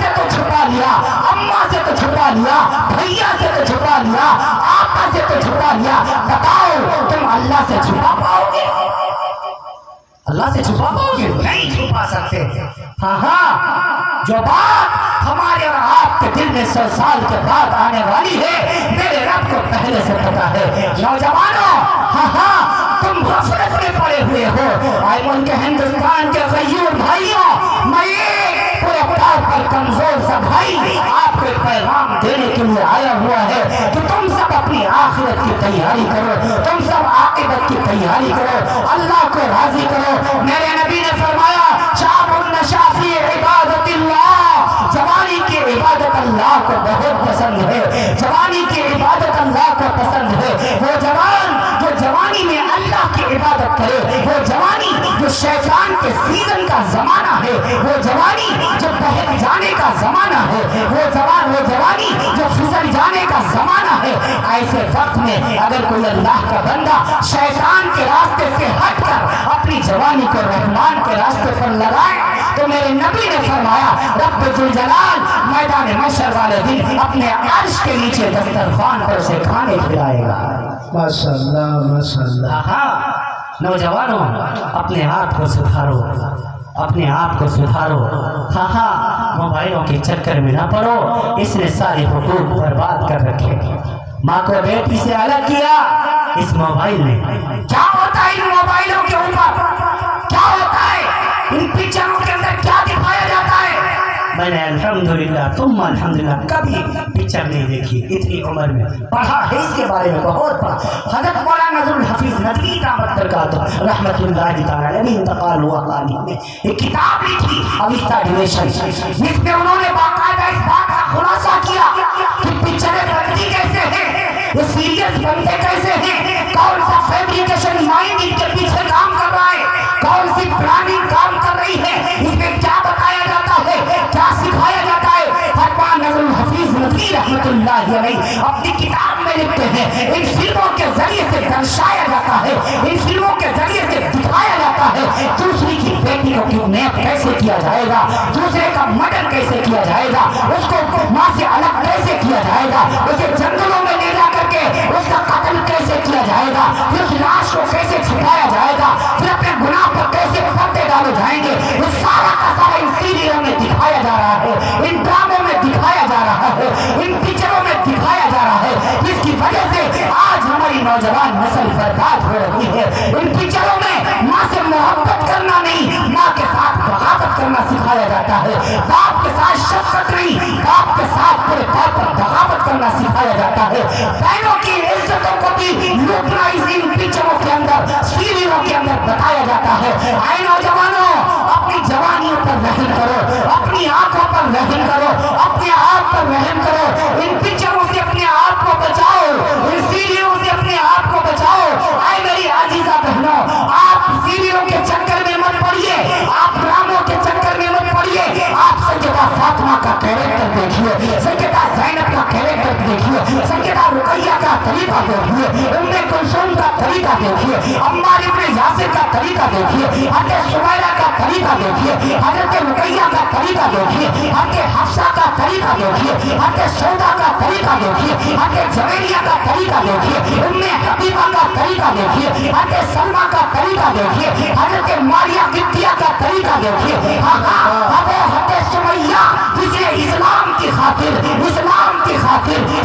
سے تو چھپا لیا, اماں سے تو چھپا لیا, بھیا سے تو چھپا لیا, آقا سے تو چھپا لیا, بتاؤ تم اللہ سے چھپا پاؤ گے؟ اللہ سے چھپا پاؤ گے؟ نہیں چھپا سکتے. ہاں جو بات ہمارے اور آپ کے دل میں 100 سال کے بعد آنے والی ہے میرے رب کو پہلے سے پتا ہے. نوجوانوں ہاں تم غفلت میں پڑے ہوئے ہو. آئے ملک ہندوستان کے غیور بھائیوں, میں پورے طور پر کمزور سا بھائی آپ کو پیغام دینے کے لیے آیا ہوا ہے کہ تم سب اپنی آخرت کی تیاری کرو, تم سب عاقبت کی تیاری کرو, اللہ کو راضی کرو. میرے نبی نے فرمایا شاب النشا فی عبادت اللہ, جوانی کی عبادت اللہ کو بہت پسند ہے, جوانی کی عبادت اللہ کو پسند ہے. وہ جوان جو جوانی میں اللہ کی عبادت کرے, وہ جوانی جو شیطان کے سیزن کا زمانہ ہے, وہ جوانی جو بہک جانے کا زمانہ ہے, وہ جوانی جو پھسل جانے کا زمانہ ہے. ایسے وقت میں اگر کوئی اللہ کا بندہ شیطان کے راستے سے ہٹ کر اپنی جوانی کو رحمان کے راستے پر لگائے تو میرے نبی نے فرمایا رب ذوالجلال میدان محشر والے دن اپنے عرش کے نیچے دسترخوان پر اسے کھانے کھلائے گا. ماشاءاللہ ماشاءاللہ. ہاں نوجوانوں اپنے آپ کو سدھارو, اپنے آپ کو سدھارو. ہاں موبائلوں کے چکر میں نہ پڑو, اس نے سارے حقوق برباد کر رکھے. ماں کو بیٹی سے الگ کیا اس موبائل نے. کیا ہوتا ہے ان موبائلوں کے اوپر, کیا ہوتا ہے ان پکچروں کے اندر, کیا دکھایا جاتا ہے؟ میں نے الحمدللہ تم الحمدللہ کبھی پکچر نہیں دیکھی اتنی عمر میں, پڑھا ہے اس کے بارے میں بہت پڑھا. حضرت مولانا نذر الحفیظ ندوی دامت برکاتہ رحمۃ اللہ تعالی علیہ انتقال ہوا حال میں ایک کتاب لکھی اوستا ڈیویشن, جس میں انہوں نے باقاعدہ اس بات کا خلاصہ کیا کہ پکچریں بنتی کیسے ہیں, یہ سیریز بنتے کیسے ہیں, کون سا فیبریکیشن مائنڈ ان کے پیچھے کام کر رہا ہے, کون سی پلاننگ کام کر رہی ہے, اس میں کیا بتایا جاتا ہے, کیا سکھایا جاتا ہے. حضرت نذر الحفیظ ندوی رحمۃ اللہ علیہ اپنی کتاب میں لکھتے ہیں ان فلموں کے ذریعے سے درشایا جاتا ہے, ان فلموں کے ذریعے سے دکھایا جاتا ہے دوسری کی بیٹی کو کڈنیپ کیسے کیا جائے گا, دوسرے کا مرڈر کیسے کیا جائے گا, اس کو ماں سے الگ کیسے کیا جائے گا, اسے جنگلوں میں لے جا کر کے اس کا قتل کیسے کیا جائے گا, پھر اس لاش کو کیسے چھپایا جائے گا, پھر اپنے گناہ پر کیسے پردے ڈالے جائیں گے. یہ سارا کا سارا ان سیریلوں میں دکھایا جا رہا ہے, ان ڈراموں میں دکھایا جا رہا ہے, ان پکچروں میں دکھایا جا رہا ہے, جس کی وجہ سے آج ہماری نوجوان نسل برباد ہو رہی ہے. ان پکچروں میں ماں سے محبت کرنا نہیں, ماں کے ساتھ بغاوت کرنا سکھایا جاتا ہے, باپ کے ساتھ شفقت نہیں, باپ کے ساتھ پورے طور پر بغاوت کرنا سکھایا جاتا ہے. بہنوں کی عزتوں کو بھی لوٹنا ان پکچروں کے اندر, سیریلوں کے اندر بتایا جاتا ہے. اے نوجوانوں اپنی جوانیوں پر رحم کرو, اپنی آنکھوں پر رحم کرو, اپنے آپ پر رحم کرو. ان پکچروں سے اپنے آپ کو بچاؤ, ان سیریلوں سے اپنے آپ کو بچاؤ. اے میری عزیزہ بہنوں, آپ سیریلوں کے چکر میں مت پڑیے, آپ ڈراموں کے چکر میں مت پڑیے. آپ سیدہ فاطمہ کا کیریکٹر دیکھیے, سیدہ زینب کا کیریکٹر دیکھیے, سیدہ رقیہ کا طریقہ دیکھیے, ام کلثوم کا طریقہ دیکھیے, عمار ابن یاسر کا طریقہ دیکھیے, حضرت سمیرہ کا طریقہ دیکھیے, حضرت رقیہ کا طریقہ دیکھیے, حضرت حفصہ کا طریقہ دیکھیے, حضرت سودا کا طریقہ دیکھیے, حضرت جویریہ کا طریقہ دیکھیے, ام حبیبہ کا طریقہ دیکھیے, حضرت سلمہ کا طریقہ دیکھیے, حضرت ماریہ قبطیہ کا طریقہ دیکھیے. حضرت سمیہ جس نے اسلام کی خاطر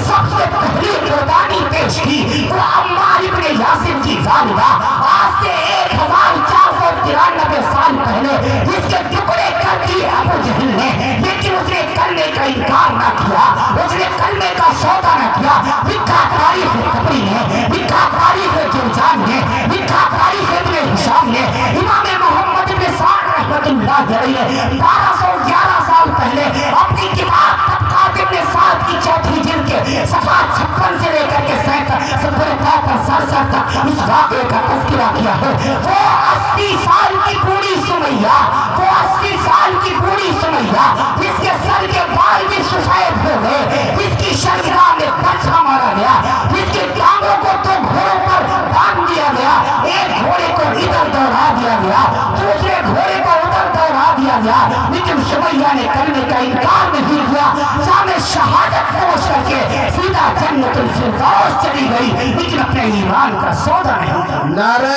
سب سے پہلی قربانی پیش کی, تو عمار ابن یاسر کی والدہ آج سے 1493 سال پہلے جس کے ٹکڑے کر دیے ابو جہل نے, لیکن اس نے کلمے کا انکار نہ کیا, اس نے کلمے کا سودا نہ کیا. لکھا تاریخ طبری نے, لکھا تاریخ جرجان نے, لکھا تاریخ ابن ہشام نے, امام محمد بن سعد رحمۃ اللہ علیہ 1211 سال پہلے اپنی کتاب طبقات ابن سعد کی 4تھی جلد کے صفحہ 56 سے لے کر کے 67 تک اس واقعے کا تذکرہ کیا ہے. وہ 80 سال کی بوڑھی سمیہ, وہ 80 سال کی بوڑھی سمیہ جس کے سر کے بال بھی سفید ہو گئے, جس کی شرمگاہ میں بچھا مارا گیا, جس کے ٹانگوں کو 2 گھوڑوں پر باندھ دیا گیا, ایک گھوڑے کو ادھر دوڑا دیا گیا, دوسرے گھوڑے کو ادھر دوڑا دیا دیا گیا، لیکن سمیہ نے کرنے کا انکار نہیں کیا، جامِ شہادت نوش کر کے سیدھا جنت الفردوس چلی گئی، لیکن اپنے ایمان کا سودا نہیں تھا۔ نعرہ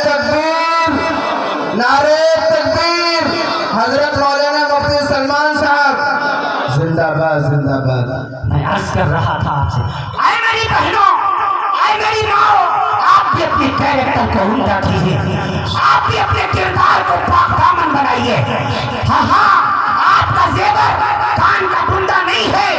تکبیر، نعرہ تکبیر، حضرت مولانا مفتی سلمان صاحب زندہ باد، زندہ باد۔ میں عرض کر رہا تھا آپ سے، اے میری بہنوں، اے میری ماں، آپ بھی اپنے کیریکٹر کو عمدہ کیجئے، آپ بھی اپنے کردار کو پاک دامن بنائیے۔ ہاں ہاں، آپ کا زیور کان کا بندہ نہیں ہے،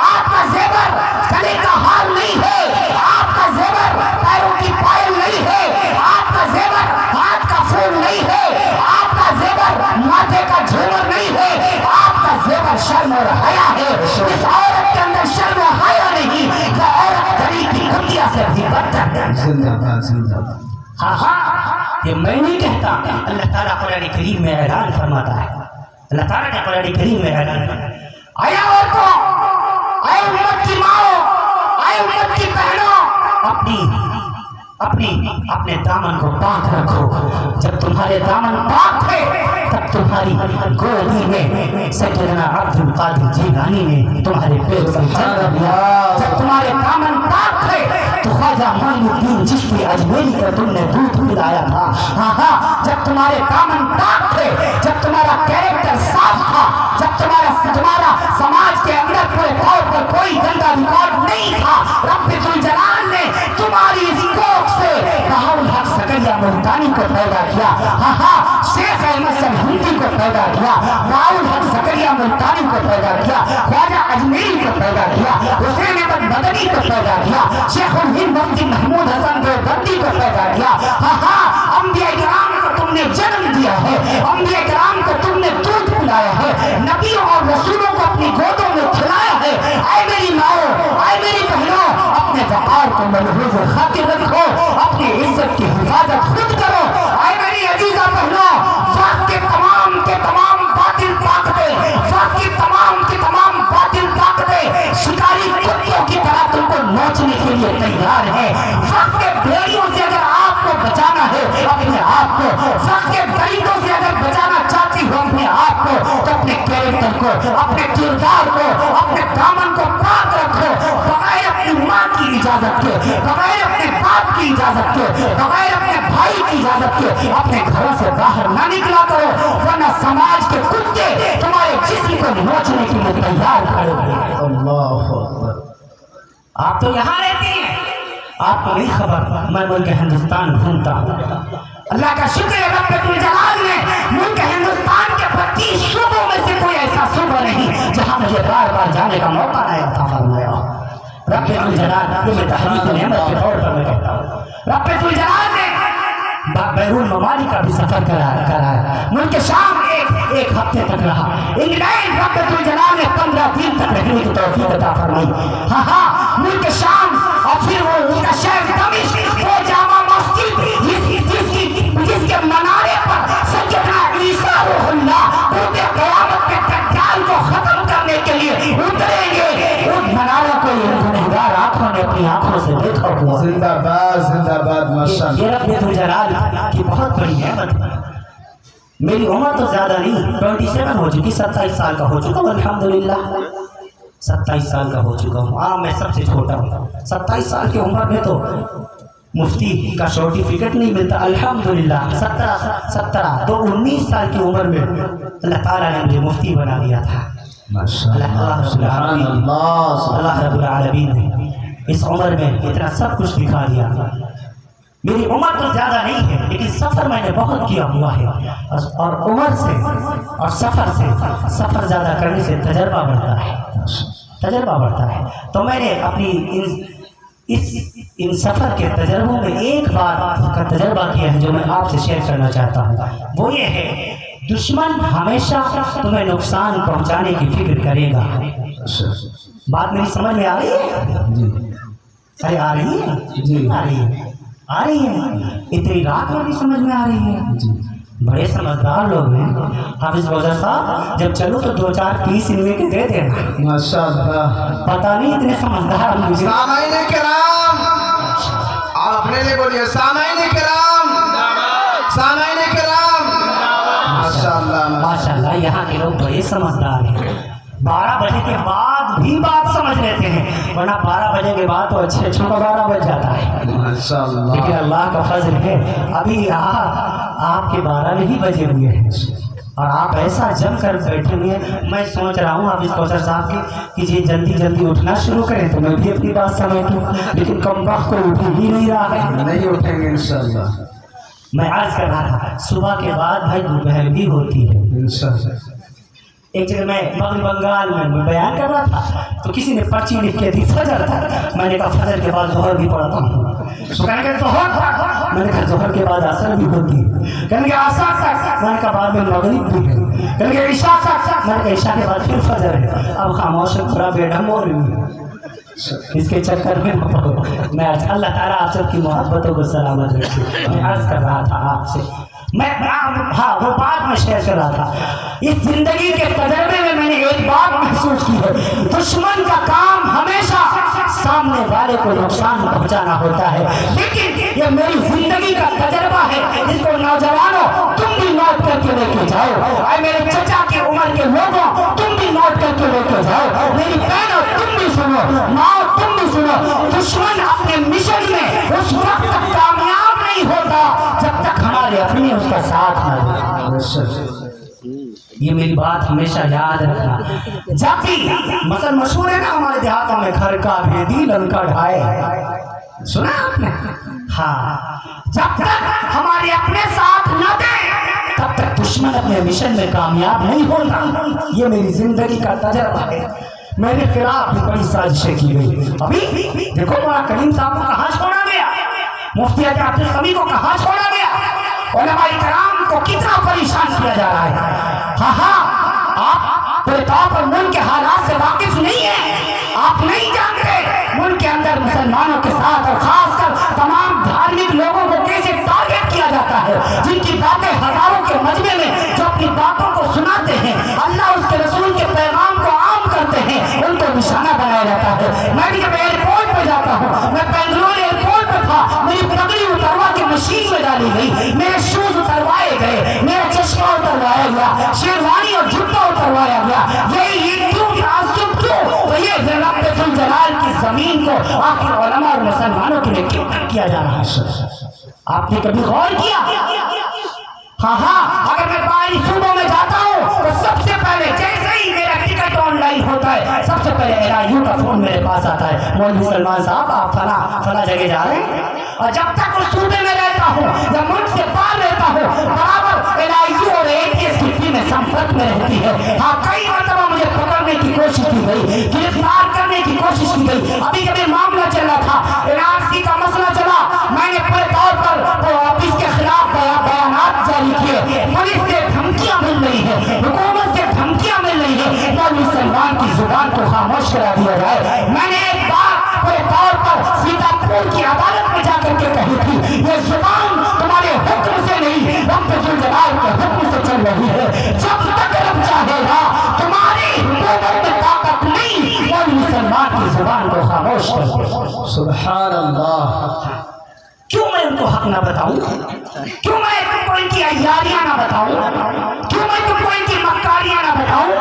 آپ کا زیور گلے کا ہار نہیں ہے، آپ کا زیور پیروں کی پائل نہیں ہے، آپ کا زیور ہاتھ کا پھول نہیں ہے، آپ کا زیور ماتھے کا جھومر نہیں ہے، آپ کا زیور شرم اور حیا ہے۔ اس عورت کے اندر شرم و حیا نہیں، وہ عورت گلی کی کتیا سے بھی بدتر ہے۔ زندہ باد، زندہ باد۔ ہاں ہاں، یہ میں نہیں کہتا، اللہ تعالیٰ قرآن کریم میں اعلان فرماتا ہے، اللہ تعالیٰ نے قرآن کریم میں اعلان فرماتا ہے، اے عورتوں، اے امت کی ماؤں، اے امت کی بہنوں، اپنے دامن کو پاک رکھو۔ جب تمہارے دامن پاک تھے تب تمہاری گودی میں سیدنا عبد القادر جیلانی نے تمہارے پیٹ پر جگہ دیا۔ جب تمہارے دامن پاک تھے تو خواجہ معین الدین چشتی اجمیری کا تم نے دودھ پلایا تھا۔ ہاں ہاں، جب تمہارے دامن پاک تھے، جب تمہارا کیریکٹر صاف تھا، جب تمہارا سماج کے اندر کوئی طور پر کوئی گندا ریکارڈ نہیں تھا، رب ذوالجلال نے تمہاری اس کوکھ سے بہاؤ الحق زکریا ملتانی کو پیدا کیا۔ ہاں ہاں، شیخ احمد سرہندی کو پیدا کیا، بہاؤ الحق زکریا ملتانی کو پیدا کیا، خواجہ اجمیری کو پیدا کیا، حسین احمد مدنی کو پیدا کیا، شیخ الہند مفتی محمود حسن دیوبندی کو پیدا کیا۔ ہاں ہاں، انبیاء کرام کو تم نے جنم دیا ہے، انبیاء کرام کو تم نے دودھ پلایا ہے، نبیوں اور رسولوں کو اپنی گودوں میں کھلایا ہے۔ اے میری ماؤں، اے میری بہنوں، اپنے وقار کو ملحوظ خاطر رکھو، اپنی عزت کی حفاظت خود کرو۔ اے میری عزیزہ بہنوں، وقت کے تمام باطل طاقتیں، وقت کی تمام باطل طاقتیں شکاری کتوں کی طرح تم کو نوچنے کے لیے تیار ہے۔ وقت کے بھیڑیوں سے اگر آپ کو بچانا ہے اپنے آپ کو، وقت کے غریبوں سے اگر بچانا چاہتی ہو اپنے آپ کو، تو اپنے کیریکٹر کو، اپنے کردار کو، اپنے دامن کو پاک رکھو، بغیر اپنی ماں کی اجازت کے، بغیر اپنے باپ کی اجازت کے، بغیر اپنے بھائی کی اجازت کے اپنے گھروں سے باہر نہ نکلا کرو، ورنہ سماج کے کتے تمہارے جسم کو نوچنے کے لیے تیار کھڑے ہوئے۔ اللہ اکبر۔ آپ تو یہاں رہتے ہیں، آپ کو نہیں خبر میں ملک ہندوستان گھومتا ہوں۔ اللہ کا شکر ہے، رب ذوالجلال نے ملک ہندوستان کے 25 صوبوں میں سے کوئی ایسا صوبہ نہیں جہاں مجھے بار بار جانے کا موقع نہ عطا فرمایا۔ رب ذوالجلال، یہ میں تحریک نعمت کے طور پر میں کہتا ہوں، رب ذوالجلال نے بیرون ممالک کا بھی سفر کرایا، ملک شام ایک ہفتے تک رہا، انگلینڈ رب ذوالجلال نے 15 دن تک رہنے کی توفیق عطا فرمائی۔ ہاں ہاں، ملک شام، اور پھر وہ اس کا شہر دمشق، وہ جامع مسجد جس کے منارے پر سیدنا عیسیٰ روح اللہ روز قیامت میں دجال کو ختم کرنے کے لیے اتریں گے، اس منارے کو یہ گنہگار آنکھوں نے اپنی آنکھوں سے دیکھا ہوا۔ زندہ باد، زندہ باد، ماشاءاللہ۔ یہ رب ذوالجلال کی بہت بڑی نعمت ہے۔ میری عمر تو زیادہ نہیں، 27 ہو چکی، 27 سال کا ہو چکا ہوں الحمدللہ، 27 سال کا ہو چکا ہوں۔ ہاں، میں سب سے چھوٹا ہوں۔ 27 سال کی عمر میں تو مفتی کا سرٹیفکیٹ نہیں ملتا، الحمدللہ۔ 17 تو 19 سال کی عمر میں اللہ تعالیٰ نے مجھے مفتی بنا دیا تھا۔ اللہ رب العالمین نے اس عمر میں اتنا سب کچھ دکھا دیا۔ میری عمر تو زیادہ نہیں ہے، لیکن سفر میں نے بہت کیا ہوا ہے، اور عمر سے اور سفر زیادہ کرنے سے تجربہ بڑھتا ہے۔ تو میں نے اپنی ان سفر کے تجربوں میں ایک بات کا تجربہ کیا ہے جو میں آپ سے شیئر کرنا چاہتا ہوں، وہ یہ ہے، دشمن ہمیشہ تمہیں نقصان پہنچانے کی فکر کرے گا۔ بات میری سمجھ میں آ رہی ہے؟ ارے آ رہی ہے جی، آ رہی ہے، اتنی رات میں بھی سمجھ میں آ رہی ہے۔ بڑے سمجھدار لوگ ہیں حافظ گوجر صاحب، جب چلو تو 2-4 پیس ان میں کے دے دینا، ماشاءاللہ۔ پتہ نہیں اتنے سمجھدار لوگ۔ سامعین کرام، آپ اپنے لیے بولیے، سامعین کرام، سامعین کرام، ماشاءاللہ ماشاءاللہ۔ اللہ یہاں کے لوگ بڑے سمجھدار ہیں، 12 بجے کے بعد بھی بات سمجھ لیتے ہیں، ورنہ 12 بجے کے بعد تو اچھے اچھوں کا 12 بج جاتا ہے، لیکن اللہ کا فضل ہے ابھی آپ کے 12 نہیں بجے ہوئے ہیں اور آپ ایسا جم کر بیٹھے ہوئے ہیں. میں سوچ رہا ہوں آپ اس کوثر صاحب کی کہ یہ جلدی جلدی اٹھنا شروع کریں تو میں بھی اپنی بات سمیٹوں، لیکن کم وقت کو اٹھ ہی نہیں رہا ہے. نہیں اٹھیں گے انشاءاللہ. میں عرض کر رہا تھا صبح کے بعد بھائی دوپہر بھی ہوتی ہے. انشاءاللہ. ایک جگہ میں مغرب بنگال میں بیان کر رہا تھا تو کسی نے پرچی لکھ کے دی فجر تھا، میں نے کہا فجر کے بعد ظہر بھی پڑھتا ہوں. تو کہنے کہ ظہر، میں نے کہا ظہر کے بعد عصر بھی ہوتی ہے. کہنے کہ عصر تک، میں نے کہا بعد میں مغرب بھی ہے. کہنے کہ عشاء تک، میں نے کہا عشاء کے بعد پھر فجر ہے. اب خاموش تھوڑا بیڈھم ہو رہی ہے، اس کے چکر میں میں اللہ تعالیٰ آپ سب کی محبتوں کو سلامت رکھے. میں عرض کر رہا تھا آپ سے، ہاں وہ بات میں شیئر کر رہا تھا. اس زندگی کے تجربے میں نے ایک بات محسوس کی ہے، دشمن کا کام ہمیشہ سامنے والے کو نقصان پہنچانا ہوتا ہے، لیکن یہ میری زندگی کا تجربہ ہے. اس کو نوجوانوں تم بھی نوٹ کر کے لے کے جاؤ، اے میرے چچا کی عمر کے لوگوں تم بھی نوٹ کر کے لے کے جاؤ، میری بہنوں تم بھی سنو، ماں تم بھی سنو. دشمن اپنے مشن میں اس وقت تک کامیاب نہیں ہوتا جب تک ہمارے اپنے اس کا ساتھ نہ دے. یہ میری بات ہمیشہ یاد رکھنا. جب بھی مثلا مشہور ہے نا ہمارے دیہاتوں میں، گھر کا بھیدی لنکا ڈھائے، سنا آپ نے؟ ہاں، جب تک ہمارے اپنے ساتھ نہ دیں تب تک دشمن اپنے مشن میں کامیاب نہیں ہوتا. یہ میری زندگی کا تجربہ ہے. میرے خلاف بھی بڑی سازشیں کی گئی. ابھی دیکھو مولانا کریم صاحب کو کہاں چھوڑا گیا، مفتی عبد السمیع کو کہاں چھوڑا گیا، علماء کرام کو کتنا پریشان کیا جا رہا ہے. ہاں آپ پورے طور پر ملک کے حالات سے واقف نہیں ہیں، آپ نہیں جانتے ملک کے اندر مسلمانوں کے ساتھ اور خاص کر تمام دھارمک لوگوں کو کیسے ٹارگٹ کیا جاتا ہے، جن کی باتیں ہزاروں کے مجمع میں جو اپنی باتوں کو سناتے ہیں، اللہ اس کے رسول کے پیغام کو عام کرتے ہیں، ان کو نشانہ بنایا جاتا ہے. میں بھی جب ایئرپورٹ پہ جاتا ہوں، میں بنگلور ایئرپورٹ پہ تھا، میری پگڑی اتروا کے مشین میں ڈالی گئی، میرے شوز اتروائے گئے، میرا چشمہ اتروایا گیا، شیروانی اور جوتا اتروایا گیا. یہ کیوں تعصب کیوں؟ تو یہ رب ذوالجلال کی زمین کو آخر علماء اور مسلمانوں کے لیے کیوں کیا جا رہا ہے؟ آپ نے کبھی غور کیا؟ ہاں اگر میں باہری صوبوں میں جاتا ہوں تو سب سے پہلے جیسے ہی میرا ٹکٹ آن لائن ہوتا ہے سب سے پہلے LIU کا فون میرے پاس آتا ہے، مولوی سلمان صاحب آپ فلاں جگہ جا رہے ہیں. اور جب تک اس صوبے میں رہتا ہوں یا ملک سے باہر رہتا ہوں برابر LIU اور ATS کی ٹیمیں سمپرک میں رہتی ہے. ہاں کئی مرتبہ مجھے پکڑنے کی کوشش کی گئی، گرفتار کرنے کی کوشش کی گئی. ابھی جب یہ معاملہ چل رہا تھا، NRC کا مسئلہ چلا، میں نے پورے طور پر اس کے خلاف بیانات جاری کیے. پولیس سے دھمکیاں مل رہی ہے، حکومت سے دھمکیاں مل رہی ہے، مولوی سلمان کی زبان کو خاموش کرا دیا جائے. میں نے ایک بات پورے طور پر سیتاپور کی عدالت میں جا کر کے کہی تھی، یہ زبان تمہارے حکم سے نہیں رب ذوالجلال کے حکم سے چل رہی ہے. جب تک رب چاہے گا تمہاری حکومت میں طاقت نہیں مولوی سلمان کی زبان کو خاموش کر دے. سبحان اللہ. کیوں میں ان کو حق نہ بتاؤں؟ کیوں میں تم کو ان کی عیاریاں نہ بتاؤں؟ کیوں میں تم کو ان کی مکاریاں نہ بتاؤں؟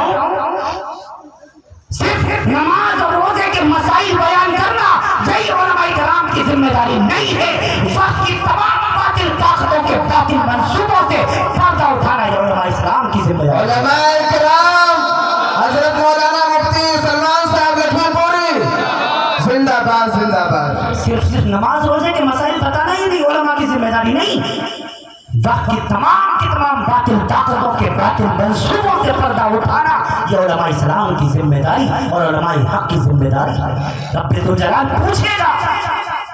صرف نماز اور روزے کے مسائل بیان کرنا یہی علماء کرام کی ذمہ داری نہیں ہے. وقت کی تمام باطل طاقتوں کے باطل منصوبوں سے پردہ اٹھانا یہ علماء اسلام کی ذمہ داری ہے. علماء کرام حضرت مولانا مفتی سلمان صاحب لکھنؤ پوری زندہ باد زندہ باد. صرف نماز روزے کے مسائل بتانا ہی نہیں علماء کی ذمہ داری نہیں، وقت کی تمام باطل طاقتوں کے باطل منصوبوں سے پردہ اٹھانا یہ علماء اسلام کی ذمہ داری اور علماء حق کی ذمہ داری ہے. رب ذوالجلال پوچھے گا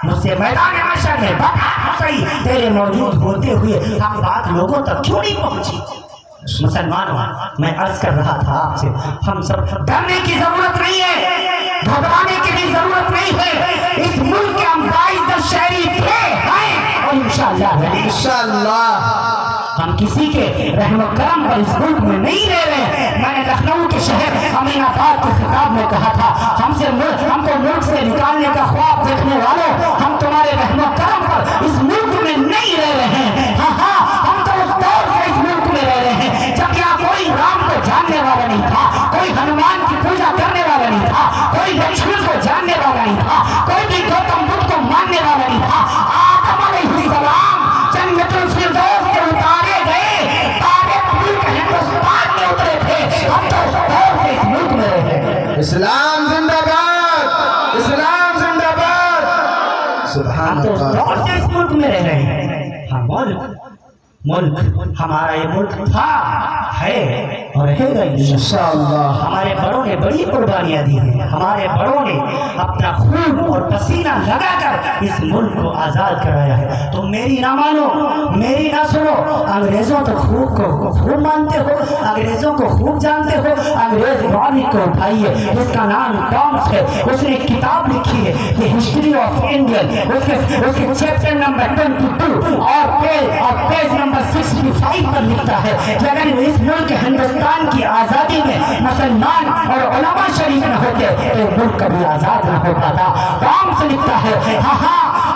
مجھ سے میدان محشر میں، بتا صحیح تیرے موجود ہوتے ہوئے ہم بات لوگوں تک کیوں نہیں پہنچی؟ مسلمانوں میں عرض کر رہا تھا آپ سے، ہم سب ڈرنے کی ضرورت نہیں ہے، گھبرانے کی بھی ضرورت نہیں ہے. اس ملک کے ہم 22 شہری تھے ہیں اور انشاءاللہ ہم کسی کے رحم و کرم پر اس ملک میں نہیں رہ رہے ہیں. میں نے لکھنؤ کے شہر امین آباد کے خطاب میں کہا تھا، ہم کو ملک سے نکالنے کا خواب دیکھنے والوں، ہم تمہارے رحم و کرم پر اس ملک میں نہیں رہ رہے ہیں. ہاں ہم تو اس دور سے اس ملک میں رہ رہے ہیں جب یہاں کوئی رام کو اسلام زندہ باد، اسلام زندہ باد۔ سبحان ہم تو اس اللہ۔ دور سے اس ملک میں رہ رہے ہیں۔ ہم ملک ہمارا یہ ملک تھا، ہے اور رہے گا انشاءاللہ۔ ہمارے بڑوں نے بڑی قربانیاں دی ہیں، ہمارے بڑوں نے اپنا خون اور پسینہ لگا کر اس ملک کو آزاد کرایا ہے۔ تو میری نہ مانو، میری نہ سنو، انگریزوں تو خوب مانتے ہو، انگریزوں کو خوب جانتے ہو۔ انگریز والی کو اٹھائیے، اس کا نام ٹامس ہے، اس نے ایک کتاب لکھی ہے کہ ہسٹری آف انڈین، اس کے چیپٹر نمبر 22 اور پیج نمبر 65 پر لکھتا ہے کہ اگر اس ملک ہندوستان کی آزادی میں مسلمان اور علماء شریک نہ ہوتے تو ملک کبھی آزاد نہ ہو پاتا۔ کام سے لکھتا ہے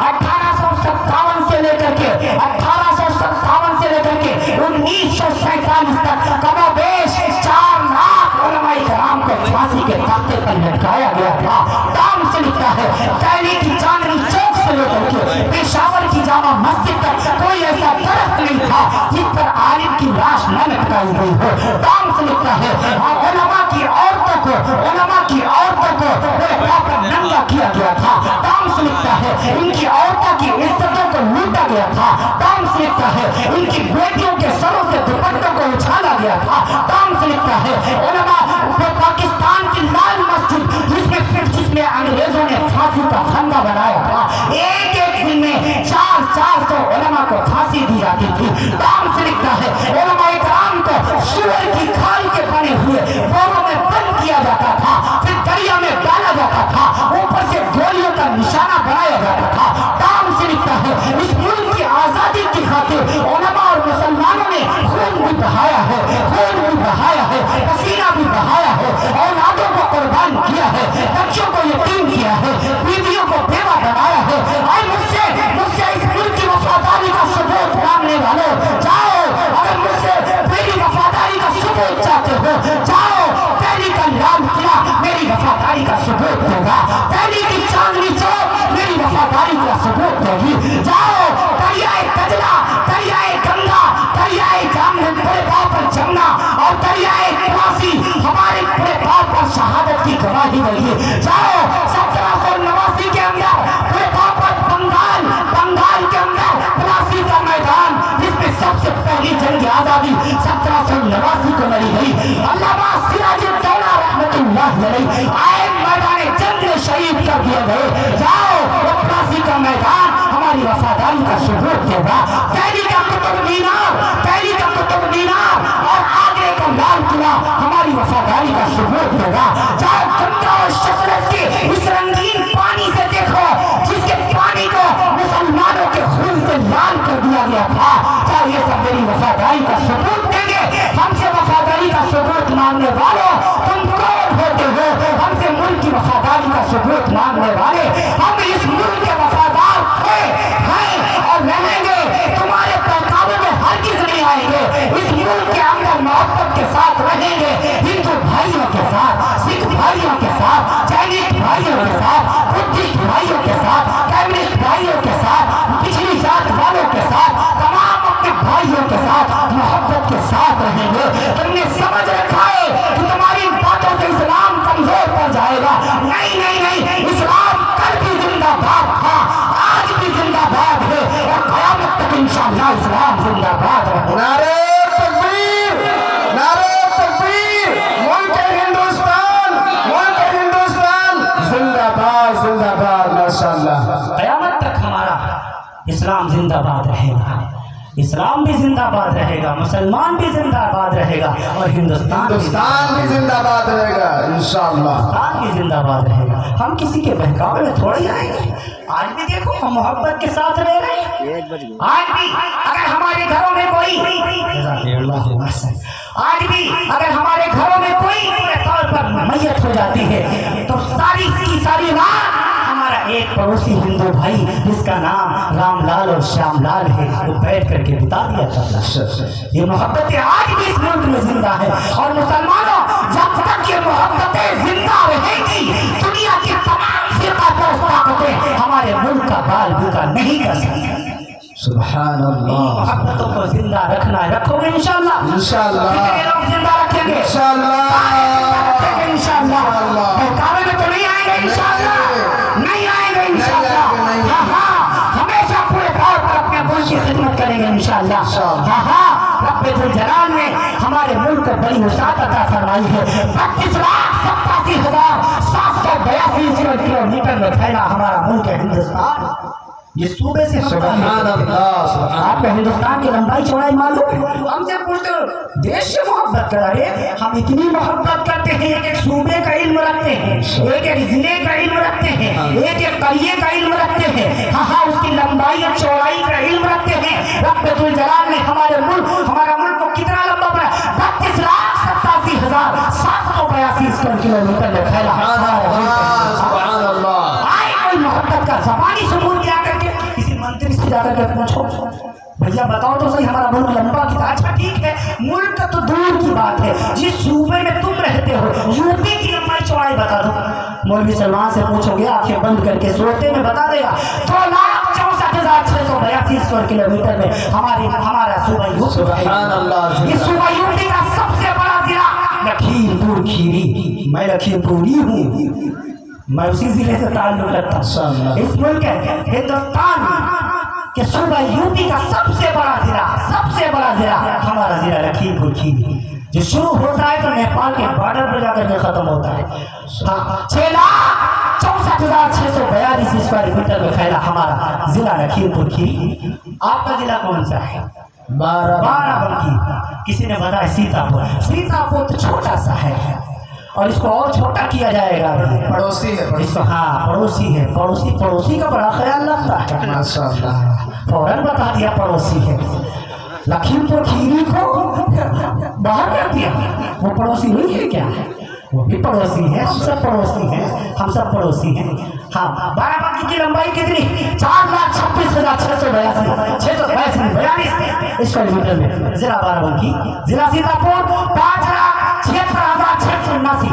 1857 سے لے کر کے 1947 تک کم و بیش 4 لاکھ علماء کرام کو پھانسی کے تختے پر لٹکایا گیا تھا۔ کام سے لکھتا ہے دہلی کی چاندنی چوک سے لے کر کے پشاور کی جامع مسجد تک کوئی ایسا درخت نہیں تھا جس پر عالم کی لاش نہ لٹکائی گئی ہو۔ کام سے لکھتا ہے علماء کی عورتوں کو ننگا کیا گیا تھا۔ کام سے لکھتا ہے ان کی عورتوں کی عزتوں کو لوٹا گیا تھا۔ کام سے لکھتا ہے ان کی بیٹیوں کے سروں سے دوپٹوں کو اچھالا گیا تھا۔ کام سے لکھتا ہے علماء پاکستان کی لال مسجد جس میں انگریزوں نے پھانسی کا پھندا بنایا تھا، ایک دن میں 400 علماء کو پھانسی دی جاتی تھی۔ کام سے لکھتا ہے علماء کرام کو سور کی کھال کے بنے ہوئے بوروں میں بند کیا جاتا تھا، پھر دریا میں ڈالا جاتا تھا، اوپر سے گولیوں کا نشانہ بنایا جاتا تھا۔ کام سے لکھتا ہے اس ملک کی آزادی کی خاطر علماء اور مسلمانوں نے خون بھی بہایا ہے، پسینہ بھی بہایا ہے، اولادوں کو قربان کیا ہے، بچوں کو یتیم کیا ہے، بیویوں کو بیوہ بنایا ہے۔ اور مجھ سے اس ملک کی وفاداری کا ثبوت مانگنے والوں جاؤ، اگر مجھ سے میری وفاداری کا ثبوت چاہتے ہو جاؤ، دہلی کا لال قلعہ میری وفاداری کا ثبوت ہوگا، دہلی کی چاندنی چوک میری وفاداری کا ثبوت ہوگی۔ جاؤ دریائے دجلہ، دریائے گنگا، دریائے پورے پاؤں پر جمنا اور دریائے کراسی ہمارے پورے پاؤں پر شہادت کی گواہی دے۔ جاؤ 1789 کے اندر پورے پاؤں پر بنگال کے اندر پلاسی کا میدان جس میں سب سے پہلی جنگ آزادی 1789 کو لڑی گئی، علامہ سراج الدولہ رحمۃ اللہ علیہ آئے میدان جنگ میں شہید کر دیے گئے۔ جاؤ وہ پلاسی کا میدان ہماری وفاداری کا ثبوت ہوگا۔ دہلی کا قطب مینار اور آگرے کا لال قلعہ ہماری وفاداری کا ثبوت ہوگا۔ جاؤ گنگا اور ستلج کے اس رنگین پانی سے دیکھو جس کے پانی کو مسلمانوں کے خون سے لال کر دیا گیا تھا۔ کیا یہ سب میری وفاداری کا ثبوت دیں گے؟ ہم سے وفاداری کا ثبوت مانگنے والوں تم کون ہوتے ہو؟ ہم سے ملک کی وفاداری کا ثبوت مانگنے والے، ہم اس ملک کے وفادار ہیں اور رہیں گے، تمہارے پہکاوے میں ہرگز نہیں آئیں گے۔ اس ملک کے اندر محبت کے ساتھ رہیں گے، ہندو بھائیوں کے ساتھ، سکھ بھائیوں کے ساتھ، چائنیز بھائیوں کے ساتھ، بدھسٹ بھائیوں کے ساتھ، کمیونسٹ بھائیوں کے ساتھ، پچھلی ذات والوں کے ساتھ، تمام اپنے بھائیوں کے ساتھ محبت کے ساتھ رہیں گے۔ تم نے سمجھ رکھا ہے کہ تمہاری باتوں سے اسلام کمزور پڑ جائے گا؟ نہیں، اسلام کل بھی زندہ باد تھا، آج بھی زندہ باد ہے اور قیامت تک انشاءاللہ اسلام زندہ باد رہے۔ نعرہ تکبیر، نعرہ تکبیر، ملک ہندوستان زندہ باد، ماشاءاللہ۔ قیامت تک ہمارا اسلام زندہ باد رہے گا، اسلام بھی زندہ باد رہے گا، مسلمان بھی زندہ باد رہے گا اور ہندوستان بھی زندہ باد رہے گا انشاءاللہ۔ ہندوستان بھی زندہ باد رہے گا۔ ہم کسی کے بہکاوے میں تھوڑے آئیں گے۔ آج بھی دیکھو ہم محبت کے ساتھ رہ رہے ہیں۔ آج بھی اگر ہمارے گھروں میں کوئی طور پر میت ہو جاتی ہے تو ساری رات ہمارا ایک پڑوسی ہندو بھائی جس کا نام رام لال اور شیام لال ہے وہ بیٹھ کر کے بتا دیا کرتا ہے۔ یہ محبتیں آج بھی اس ملک میں زندہ ہے اور مسلمانوں جب تک یہ محبتیں زندہ رہیں گی دنیا کی تمام فرقہ پرست طاقتیں ہمارے ملک کا بال بوکا نہیں کر سکتی۔ سبحان اللہ۔ محبتوں کو زندہ رکھنا ہے، رکھو گے انشاءاللہ؟ انشاءاللہ، کتنے لوگ زندہ رکھیں گے؟ انشاءاللہ، انشاءاللہ۔ انشاءاللہ. ہاں رب ذوالجلال نے ہمارے ملک کو بڑی وسعت عطا فرمائی ہے. 32,87,782 کلومیٹر میں پھیلا ہمارا ملک ہے ہندوستان. یہ صوبے سے سبحان اللہ. آپ کو ہندوستان کی لمبائی چوڑائی معلوم؟ ہم سے پوچھتے ہو دیش سے محبت کرے. ہم اتنی محبت کرتے ہیں، ایک صوبے کا علم رکھتے ہیں، ایک ضلع کا علم رکھتے ہیں، ایک قریے کا علم رکھتے ہیں. ہاں اس کی لمبائی اور چوڑائی کا علم رکھتے ہیں. رب ذوالجلال نے ہمارا ملک کو کتنا لمبا بنا؟ 32,87,782 کلومیٹر میں پھیلا. سبحان اللہ. آئے کوئی محبت کا زبانی ثبوت دیا کر کے کسی منتری سے جا کر کے پوچھو بھیا بتاؤ تو صحیح ہمارا ملک لمبا کتنا. اچھا ٹھیک ہے، ملک تو دور کی بات ہے، جس صوبے میں تم رہتے ہو یو پی کی لمبائی چوڑائی بتا دو. مولوی سلمان سے پوچھو گے آنکھیں بند کر کے سوتے میں بتا دے گا 2,64,682 کلومیٹر میں ہمارا صوبہ یو پی. سبحان اللہ. یہ صوبہ یو پی کا سب سے بڑا ضلع لکھیم پور کھیری. میں لکھیم پوری ہوں، میں اسی ضلع سے تعلق رکھتا ہوں. اس ملک ہندوستان کہ صوبہ یو پی کا سب سے بڑا ضلع ہمارا ضلع لکھیم پور کھیری، جو شروع ہوتا ہے تو نیپال کے بارڈر پر جا کر کے ختم ہوتا ہے. 6,64,642 اسکوائر میٹر میں پھیلا ہمارا ضلع لکھیم پور کھیری. آپ کا ضلع کون سا ہے؟ بارہ بنکی. کسی نے بتایا سیتاپور تو چھوٹا سا ہے اور اس کو اور چھوٹا کیا جائے گا. پڑوسی ہے. ہاں پڑوسی ہے. پڑوسی کا بڑا خیال رکھتا ہے. ماشاءاللہ. فوراً بتا دیا پڑوسی ہے. لکھیم پور کھیری کو باہر کر دیا. وہ پڑوسی نہیں ہے کیا؟ وہ بھی پڑوسی ہے. ہم سب پڑوسی ہیں. ہاں بارہ بنکی کی لمبائی کتنی؟ 4,26,642 اسکوائر میٹر میں ضلع بارہ بنکی. ضلع سیتاپور 5,76,679.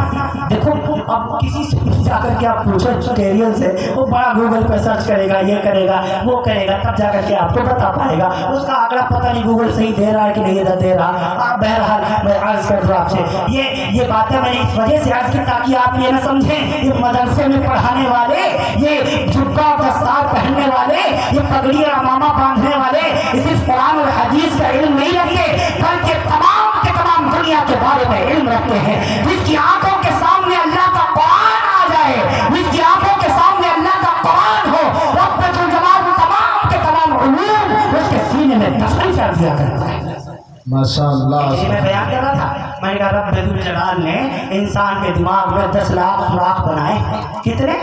دیکھو اب کسی سے جا کر کے آپ پوچھو ٹیریل سے، وہ بڑا گوگل پہ سرچ کرے گا، یہ کرے گا وہ کرے گا، تب جا کر کے آپ کو بتا پائے گا. اس کا آنکڑا پتہ نہیں گوگل صحیح دے رہا ہے کہ نہیں دے رہا. آپ بہرحال میں عرض کر دوں آپ سے یہ باتیں میں نے اس وجہ سے عرض کی تاکہ آپ یہ نہ سمجھیں یہ مدرسے میں پڑھانے والے، یہ جھبا اور دستار پہننے والے، یہ پگڑی اور امامہ باندھنے والے صرف قرآن اور حدیث کا علم نہیں رکھتے بلکہ تمام کے تمام دنیا کے بارے میں علم رکھتے ہیں. جس کی آنکھوں کے سامنے اللہ کا قرآن آ جائے، جس کی آنکھوں کے سامنے اللہ کا قرآن ہو، رب ذوالجلال تمام کے تمام علوم اس کے سینے میں دفن کر دیا کرتا ہے. ماشاءاللہ. میں بیان کر رہا تھا، میں نے کہا رب ذوالجلال نے انسان کے دماغ میں 10 لاکھ سوراخ بنائے. کتنے؟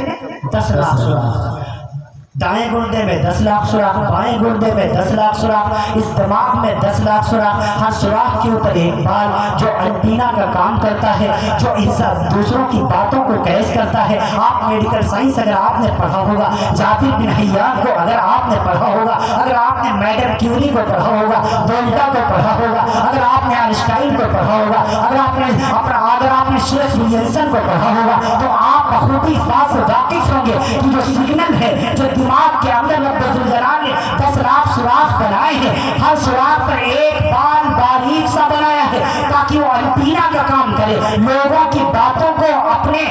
10 لاکھ سوراخ. دائیں گردے میں 10 لاکھ سوراخ، بائیں گردے میں 10 لاکھ سوراخ، اس دماغ میں 10 لاکھ سوراخ. ہر سوراخ کے اوپر ایک بال جو انٹینا کا کام کرتا ہے، جو دوسروں کی باتوں کو کیچ کرتا ہے. آپ میڈیکل سائنس اگر آپ نے پڑھا ہوگا، جابر بن حیان کو اگر آپ نے پڑھا ہوگا، اگر آپ نے میڈم کیوری کو پڑھا ہوگا، وولٹا کو پڑھا ہوگا، اگر آپ نے آئنسٹائن کو پڑھا ہوگا، اگر آپ نے شیخ ویلسن کو پڑھا ہوگا، تو آپ بخوبی اس بات سے واقف ہوں گے کہ جو سگنل ہے، جو دماغ کے اندر رب ذوالجلال نے 10 لاکھ سوراخ بنائے ہیں، ہر سوراخ پر ایک بال باریک سا بنایا ہے تاکہ وہ انٹینا کا کام کرے، لوگوں کی باتوں کو اپنے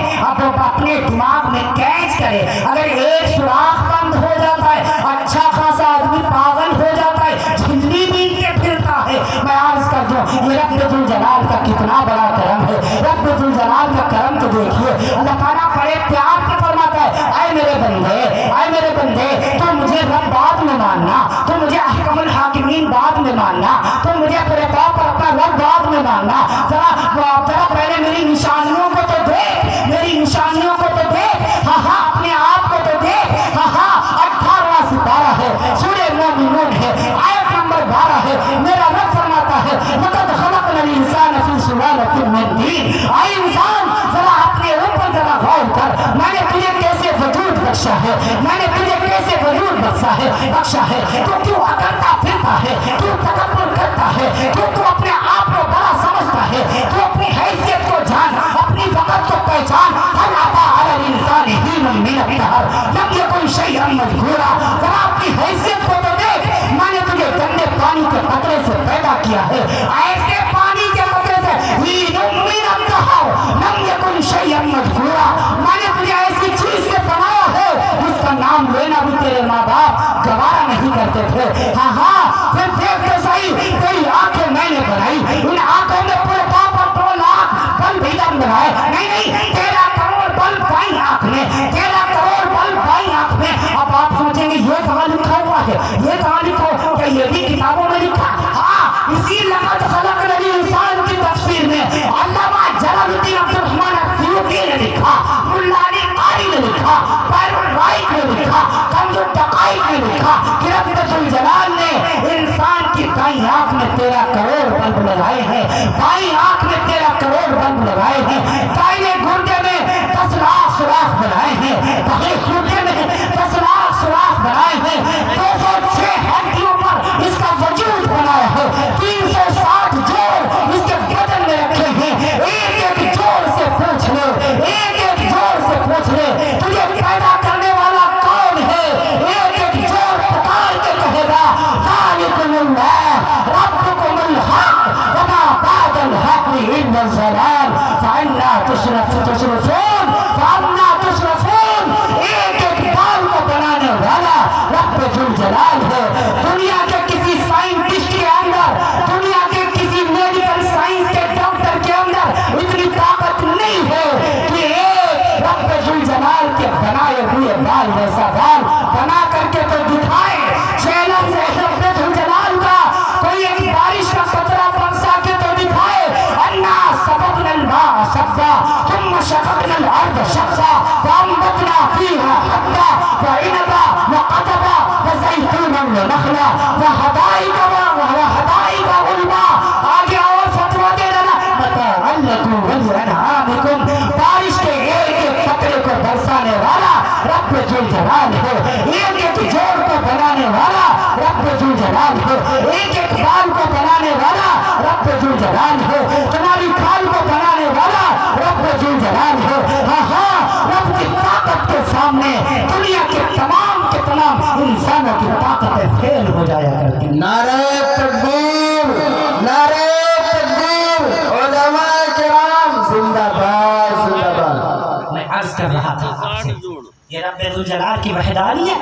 دماغ میں کیچ کرے. اگر ایک سوراخ بند ہو جاتا ہے، اچھا خاصا آدمی پاگل ہو جاتا ہے، جھنجلی بین کے پھرتا ہے. میں عرض کر دوں یہ رب ذوالجلال کا کتنا بڑا کرم ہے. رب ذوالجلال کا کرم تو دیکھیے. اللہ تعالیٰ بڑے پیار سے فرماتا ہے اے میرے بندے تو مجھے رب بعد میں ماننا، تو مجھے احکم الحاکمین بعد میں ماننا، تو مجھے اپنے طور پر اپنا رب بعد میں ماننا. ذرا پہلے میری نشانیوں کو تو دیکھ. ہاں اپنے آپ کو تو دیکھ. ہاں 18واں سپارہ ہے، سورہ مومنون ہے، آیت نمبر 12 ہے. میرا رب فرماتا ہے لقد خلقنا الانسان فی سلالۃ من طین. اے انسان ذرا اپنے اوپر ذرا غور کر. میں نے تجھے کیسے وجود بخشا ہے، تو کیوں اکڑتا پھرتا ہے، کیوں تکبر کرتا ہے، کیوں تو اپنے آپ کو بڑا سمجھتا ہے، تو اپنی حیثیت کو جان، اپنی وقت کو پہچان. هل أتى على الإنسان حين من الدهر لم يكن شيئا مذكورا. ذرا اپنی حیثیت کو تو دیکھ. میں نے تجھے گندے پانی کے قطرے سے پیدا کیا ہے، ایسے پانی کے قطرے سے حين من الدهر لم يكن شيئا مذكورا. میں نے تجھے ایسی چیز سے بنایا ہے نام لینا بھی تیرے ماں باپ گوارا نہیں کرتے تھے. ہاں پھر دیکھ کے میں 13 کروڑ بلب لگائے ہیں، بائیں آنکھ میں 13 کروڑ بلب لگائے ہیں، دائیں گردے میں 10 لاکھ سوراخ بنائے ہیں، بائیں گردے میں 10 لاکھ سوراخ بنائے ہیں، 206 ہڈیوں پر اس کا وجود بنایا ہے، 360 جوڑ اس کے بدن میں رکھے ہیں۔ ایک ایک جوڑ سے پوچھ لے، ایک ایک جوڑ سے پوچھ لے تجھے پیدا کرنے والا کون ہے، ایک ایک جوڑ پکار کے کہے گا ذالکم اللہ ربکم الحق وما بعد الحق الا الضلال فانا تصرفون فانا تصرفون۔ ایک ایک بال کو بنانے والا رب ذوالجلال ہے۔ دنیا کے کسی سائنٹسٹ کے اندر، دنیا کے کسی میڈیکل سائنس کے ڈاکٹر کے اندر اتنی طاقت نہیں ہے کہ ایک رب ذوالجلال کے بنائے ہوئے بال ویسا بال بنا کر کے تو دکھائے۔ چیلنج ہے رب ذوالجلال کا، کوئی ایک بارش کا قطرہ برسا کے تو دکھائے۔ انا سبقنا الماء سبا ثم شققنا الارض شقا فانبتنا فيها حبا وعنبا وقضبا وزيتونا ونخلا وحدائق غلبا۔ آگے اور فتویٰ دے رہا متاعا لکم ولانعامکم۔ بارش کے ایک ایک قطرے کو برسانے والا رب ذوالجلال ہے، ایک ایک جوڑ کو بنانے والا رب ذوالجلال ہے، ایک ایک بال کو بنانے والا رب ذوالجلال ہے، تمہاری کھال کو بنانے والا رب ذوالجلال ہے۔ ہاں رب کی طاقت کے سامنے دنیا کے تمام انسانوں کی طاقتیں فیل ہو جایا کرتی۔ نعرہ تکبیر، نعرہ تکبیر، علماء کرام زندہ باد زندہ باد۔ میں عرض کر رہا تھا آپ سے، یہ رب ذوالجلال کی وحدانیت،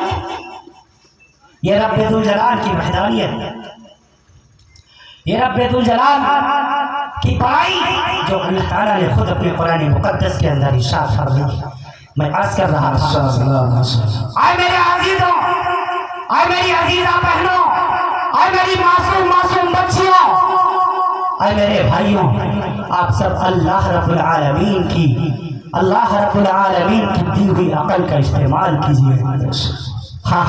یہ رب ذوالجلال کی وحدانیت، یہ رب ذوالجلال کی بڑائی جو اللہ تعالیٰ نے خود اپنے قرآن مقدس کے اندر ارشاد فرمائی۔ میں عرض کر رہا تھا، آئے میرے عزیزوں، آئے میری عزیزہ بہنوں، آئے میری معصوم بچیوں، آئے میرے بھائیوں، آپ سب اللہ رب العالمین کی دی ہوئی عقل کا استعمال کیجیے۔ ہاں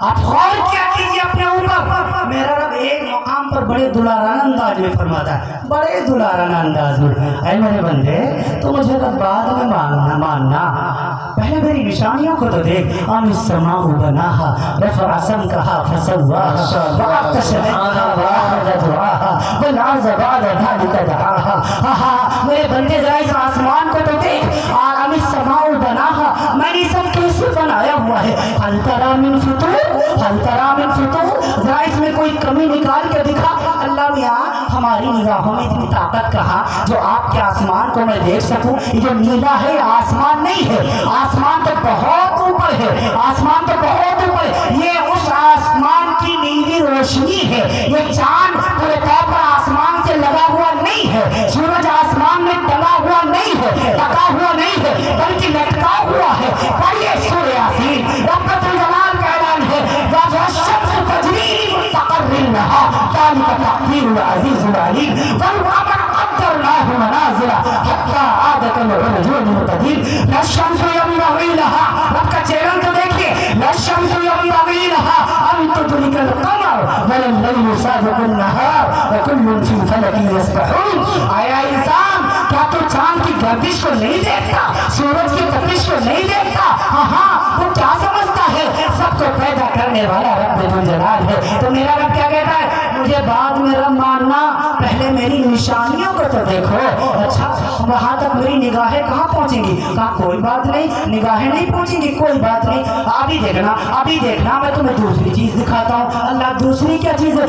آپ غور کیا کیجیے اپنے اوپر۔ میرا رب ایک مقام پر بڑے دلارانہ انداز میں فرماتا ہے، بڑے دلارانہ انداز میں، اے میرے بندے تو مجھے رب بعد میں ماننا، پہلے میری نشانیوں کو تو دیکھ۔ السماء بناها رفع سمكها فسواها وأغطش ليلها وأخرج ضحاها والأرض بعد ذلك دحاها۔ میرے بندے ذرا اس آسمان کو تو دیکھ، السماء بناها میں نے سب کیسے بنایا ہوا ہے۔ هل ترى من فطور، ذرا اس میں کوئی کمی نکال کے دکھا۔ اللہ میاں ہماری نگاہوں میں اتنی طاقت کہاں جو آپ کے آسمان کو میں دیکھ سکوں۔ یہ جو نیلا ہے آسمان نہیں ہے، آسمان تو بہت اوپر ہے، آسمان تو بہت اوپر ہے۔ یہ اس آسمان کی نیلی روشنی ہے، یہ چاند پورے طور پر آسمان سے لگا ہوا نہیں ہے، سورج آسمان میں ٹنگا ہوا نہیں ہے، ٹکا ہوا نہیں ہے، بلکہ لٹکا ہوا ہے۔ پڑھیے سورہ یاسین، رب ذوالجلال کا اعلان ہے، والشمس تجری لمستقر لها ذلك تقدير العزيز العليم والقمر قدرناه منازل حتى عاد كالعرجون القديم لا الشمس ينبغي لها، رب کا چیلنج تو دیکھیے، لا الشمس ينبغي لها ان تدرك القمر ولا الليل سابق النهار وكل في فلك يسبحون۔ آیا انسان کیا تو چاند کی گردش کو نہیں دیکھتا، سورج کی تپش کو نہیں دیکھتا؟ ہاں وہ کیا سمجھتا ہے سب کو پیدا کرنے والا رب ذوالجلال ہے۔ تو میرا رب کیا کہتا ہے، مجھے بعد میں رب ماننا، پہلے میری نشانیوں کو تو دیکھو۔ اچھا وہاں تک میری نگاہیں کہاں پہنچیں گی؟ کہا کوئی بات نہیں، نگاہیں نہیں پہنچیں گی، کوئی بات نہیں، ابھی دیکھنا میں تمہیں دوسری چیز دکھاتا ہوں۔ اللہ دوسری کیا چیز ہے؟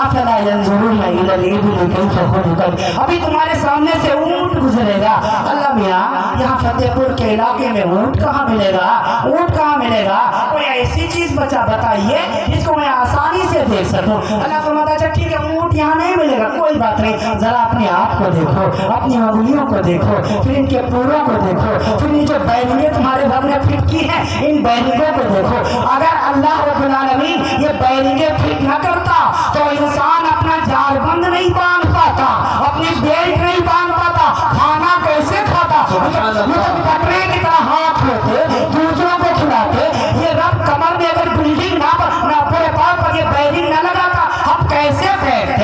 افلا ينظرون الى الابل كيف خلقت، ابھی تمہارے سامنے سے اونٹ گزرے گا۔ اللہ میاں یہاں فتح پور کے علاقے میں اونٹ کہاں ملے گا؟ اونٹ کہاں ملے گا؟ کوئی ایسی چیز بتائیے جس کو میں آسانی سے دیکھ سکوں۔ اللہ فرماتا ہے اچھا ٹھیک ہے اونٹ یہاں نہیں ملے گا، کوئی بات نہیں، ذرا اپنے آپ کو دیکھو، اپنی انگلیوں کو دیکھو، پھر ان کے پوروں کو دیکھو، پھر یہ جو بیرنگیں تمہارے رب نے فٹ کی ہیں ان بیرنگوں کو دیکھو۔ اگر اللہ رب العالمین یہ بیرنگیں فٹ نہ کرتا تو انسان اپنا جال بند نہیں باندھ پاتا، اپنی بیلٹ نہیں باندھ پاتا، کھانا کیسے کھاتا؟ بکرے کی طرح ہاتھ ہوتے دوسروں کو کھلاتے۔ یہ رب کمر میں اگر بلڈنگ نہ پورے طور پر یہ بیرنگ نہ لگاتا ہم کیسے بیٹھتے؟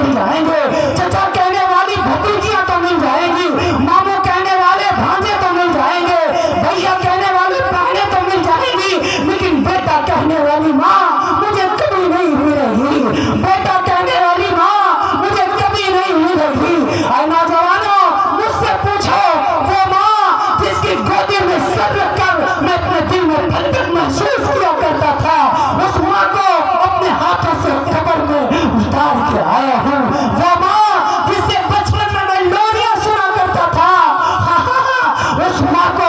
مل جائیں گے، چچا کہنے والی بھتیجیاں تو مل جائیں گی، ماموں کہنے والے بھانجے تو مل جائیں گے، بھیا کہنے والی بہنیں تو مل جائیں گی، لیکن بیٹا کہنے والی ماں مجھے کبھی نہیں ملے گی، بیٹا کہنے والی ماں مجھے کبھی نہیں ملے گی۔ اے نوجوانوں، مجھ سے پوچھو وہ ماں جس کی گودی میں سر رکھ کر میں اپنے دل میں پھٹک محسوس کیا کرتا تھا، اس ماں کو اپنے ہاتھوں سے قبر میں اتار کے آیا ہوں، وہ ماں جس سے بچپن میں لوریاں سنا کرتا تھا، اس ماں کو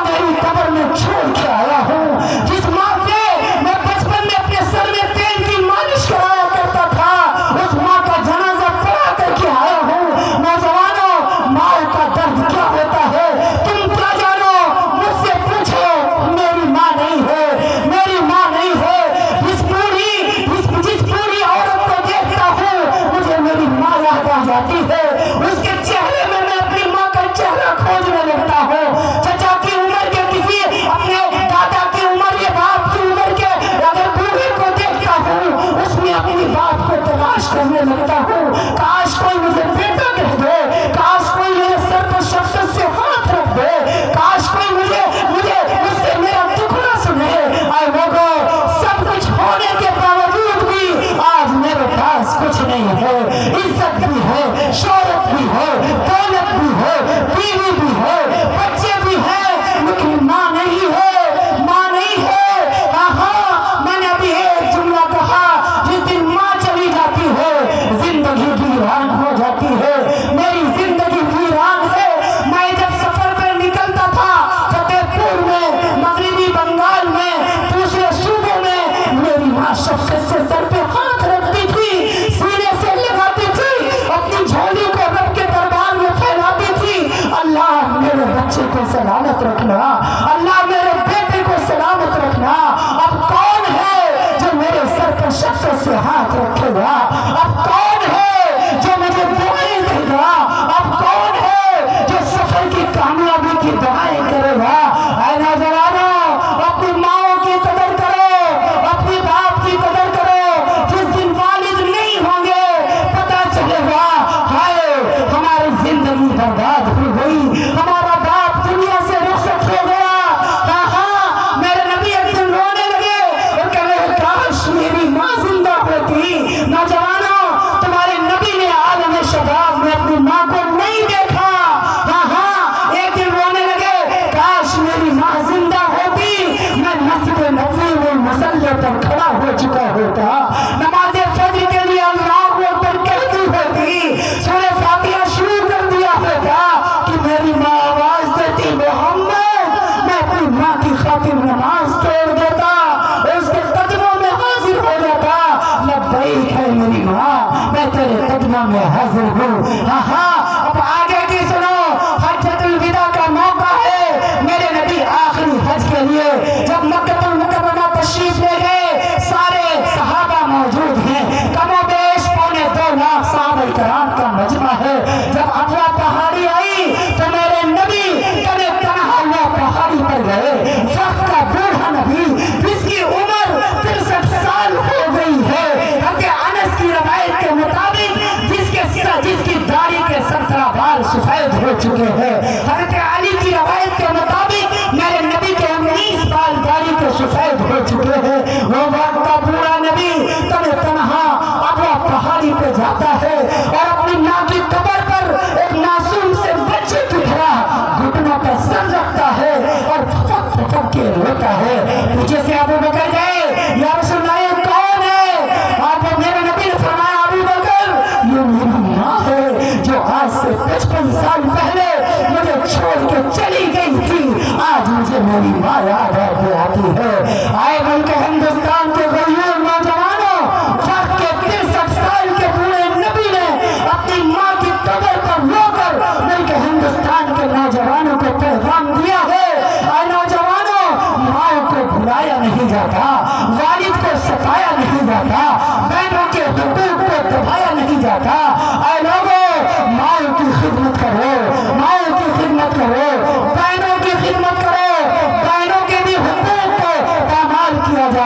میری قبر میں چھوڑ کے آیا ہوں، جس ماں سے میں بچپن میں اپنے سر میں تیل کی مالش کرایا کرتا تھا، اس ماں کا جنازہ پڑھا کر کے آیا ہوں۔ نوجوانوں، ماں کا درد کیا ہوتا ہے تم کیا جانو؟ مجھ سے پوچھو، میری ماں نہیں ہے، میری ماں نہیں ہے، جس پوری عورت کو دیکھتا ہوں مجھے میری ماں یاد آ جاتی ہے، اس کے چہرے میں میں اپنی ماں کا چہرہ کھوجنے لگتا ہوں۔ چچا کی عمر کے کسی اپنے دادا کی عمر یا باپ کی عمر کے اگر بوڑھے کو دیکھتا ہوں اس میں اپنی بات کو تلاش کرنے لگتا ہوں، کاش کوئی مجھے بیٹا کہہ دے، کاش کوئی میرے سر پر شفقت سے ہاتھ رکھ دے، کاش کوئی مجھے مجھ سے میرا دکھ نہ سنے۔ اے لوگوں، سب کچھ ہونے کے باوجود بھی آج میرے پاس کچھ نہیں ہے، عزت بھی ہے، شہرت بھی ہے، دولت بھی ہے، بیوی بھی ہے، بچے بھی ہیں، لیکن ماں نہیں ہے، ماں نہیں ہے۔ ہاں، میں نے ابھی ایک جملہ کہا، جس دن ماں چلی جاتی ہے زندگی ویران ہو جاتی ہے، میری زندگی ویران ہے۔ میں جب سفر پر نکلتا تھا فتح پور میں، مغربی بنگال میں، دوسرے صوبوں میں، میری ماں شفقت سے سر پہ ہاتھ رکھتی تھی، سینے سے لگاتی تھی، اپنی جھولی کو رب کے دربار میں پھیلاتی تھی، اللہ میرے بچے کو سلامت رکھنا، اللہ میرے بیٹے کو سلامت رکھنا۔ اب کون ہے جو میرے سر پر شفقت سے ہاتھ رکھے گا؟ اب کون ہے جو مجھے دعائیں دے گا؟ اب کون ہے جو سفر کی کامیابی کی دعائیں کرے گا؟ اے نوجوانوں، اپنی ماں کی قدر کرو، اپنی باپ کی قدر کرو، جس دن والد نہیں ہوں گے پتہ چلے گا ہائے ہماری زندگی برباد ہو گئی، ہمارا باپ دنیا سے رخصت ہو گیا۔ ہاں، میرے نبی ایک دن رونے لگے اور کہنے لگے کاش میری ماں زندہ ہوتی۔ نوجوانوں، تمہارے نبی نے عالم شباب میں اپنی ماں کو نہیں دیکھا۔ ہاں، ایک دن رونے لگے کاش میری ماں زندہ ہوتی، میں مسجد نبوی میں مصلی پر کھڑا ہو چکا ہوتا، نماز فجر کے لیے اللہ اکبر کہتی ہوتی، سورہ فاتحہ شروع کر دیا ہوتا کہ میری ماں آواز دیتی محمد، میں اپنی ماں کی خاطر نماز توڑ دیتا، اس کے قدموں میں حاضر ہو جاتا، لبیک ہے میری ماں، میں تیرے قدموں میں حاضر ہوں۔ ہاں، اب آگے کی سنو، حجۃ الوداع کا موقع ہے، میرے نبی آخری حج کے لیے جب مکہ المکرمہ تشریف لے گئے، سارے صحابہ موجود ہیں، کم و بیش 2.25 لاکھ صحابہ کرام کا مجمع ہے۔ جب افوا پہاڑی آئی تو میرے نبی کنے تنہا وہ پہاڑی پر گئے، وقت کا بوڑھا نبی جس کی عمر 63 سال ہو گئی ہے، حضرت انس کی روایت کے مطابق جس کی داڑھی کے 17 بال سفید ہو چکے ہیں، حضرت علی کی روایت کے مطابق میرے نبی کے 19 بال داڑھی کے سفید ہو چکے ہیں، وہ وقت کا بوڑھا نبی تنہا ابوا پہاڑی پہ جاتا ہے اور اپنی ماں کی قبر پر ایک معصوم سے بچے کی طرح گھٹنوں پہ سر رکھتا ہے اور پھپک پھپک کے روتا ہے۔ پیچھے سے ابو بکر گئے، یا رسول اللہ یہ کون ہے؟ آپ میرے نبی نے فرمایا ابو بکر یہ میری ماں ہے جو آج سے 55 سال پہلے مجھے چھوڑ کے چلی گئی تھی، آج مجھے میری ماں یاد آتی ہے۔ آئے ملک ہندوستان کے غیور نوجوانوں، وقت کے 63 سال کے بوڑھے نبی نے اپنی ماں کی قبر پر رو کر ملک ہندوستان کے نوجوانوں کو پیغام دیا ہے، اے نوجوانوں، ماں کو بھلایا نہیں جاتا، والد کو ستایا نہیں جاتا، بہنوں کے حقوق کو دبایا نہیں جاتا۔ اے لوگوں، ماں کی خدمت کرو، ماں کی خدمت کرو، بہنوں کی خدمت کرو، بہنوں کے بھی حقوق کو پامال کیا جائے۔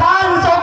500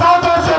100-200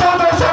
100-200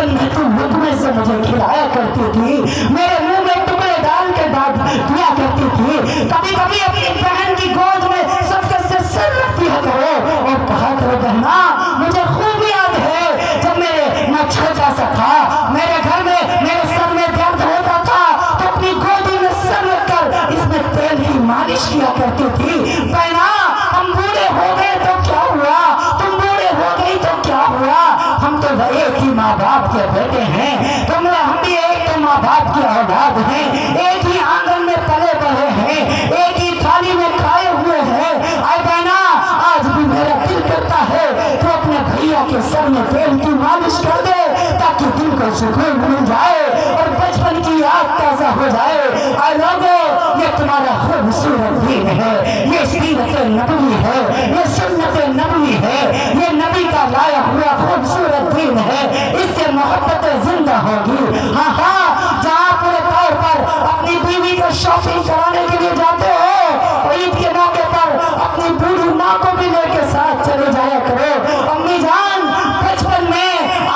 بچپن میں تو لقمے سے مجھے کھلایا کرتی تھی، میرے منہ میں ٹکڑے ڈال کے دیا کرتی تھی، کبھی کبھی اپنی بہن کی گود میں صفقت سے سر رکھ دیا کرو اور کہا کرو بہنا مجھے خوب یاد ہے جب میں چھوٹا سا تھا، میرے گھر میں میرے سر میں درد ہوتا تھا تو اپنی گودی میں سر رکھ کر اس میں تیل کی مالش کیا کرتی تھی۔ بہنا ہم بوڑھے ہو گئے تو کیا ہوا، تم بوڑھے ہو گئی تو کیا ہوا، ہم تو ایک ہی ماں باپ کے بیٹے ہیں، ہم بھی ایک تو ماں باپ کی اولاد ہیں، ایک ہی آنگن میں پلے بڑھے ہیں، ایک ہی تھالی میں کھائے ہوئے ہیں۔ اے بہنا آج بھی میرا دل کرتا ہے تو اپنے بھیا کے سر میں تیل کی مالش کر دے تاکہ دل کو سکون مل جائے اور بچپن کی یاد تازہ ہو جائے۔ اے لوگو یہ تمہارا خوبصورت دین ہے، یہ سیرت نبوی ہے، یہ سنت نبوی ہے، یہ نبی کا لایا ہوا خوبصورت دین ہے، اس سے محبت زندہ ہوگی۔ ہاں ہاں جہاں پورے طور پر اپنی بیوی کو شاپنگ کرانے کے لیے جاتے ہو، عید کے موقع پر اپنی بوڑھی ماں کو بھی لے کے ساتھ چلے جایا کرو۔ امی جان بچپن میں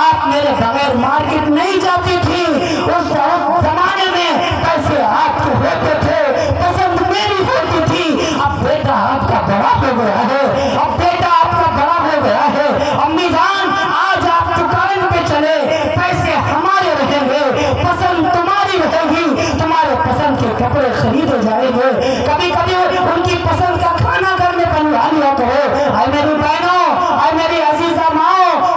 آپ میرے بغیر مارکیٹ نہیں جاتی تھی، اس زمانے میں پیسے آپ کے ہوتے تھے، پسند میری ہوتی تھی، اب بیٹا آپ کا بڑا ہو گیا ہے، اب بیٹا آپ کا بڑا ہو گیا ہے۔ امی جان آج آپ دکان پہ چلے پیسے ہمارے رہیں گے، پسند تمہاری رہے گی، تمہارے پسند کے کپڑے خریدے جائیں گے، کبھی کبھی ان کی پسند کا کھانا گھر میں بنوا لیا کرو۔ اے میری بہنوں، اے میری عزیزہ ماں،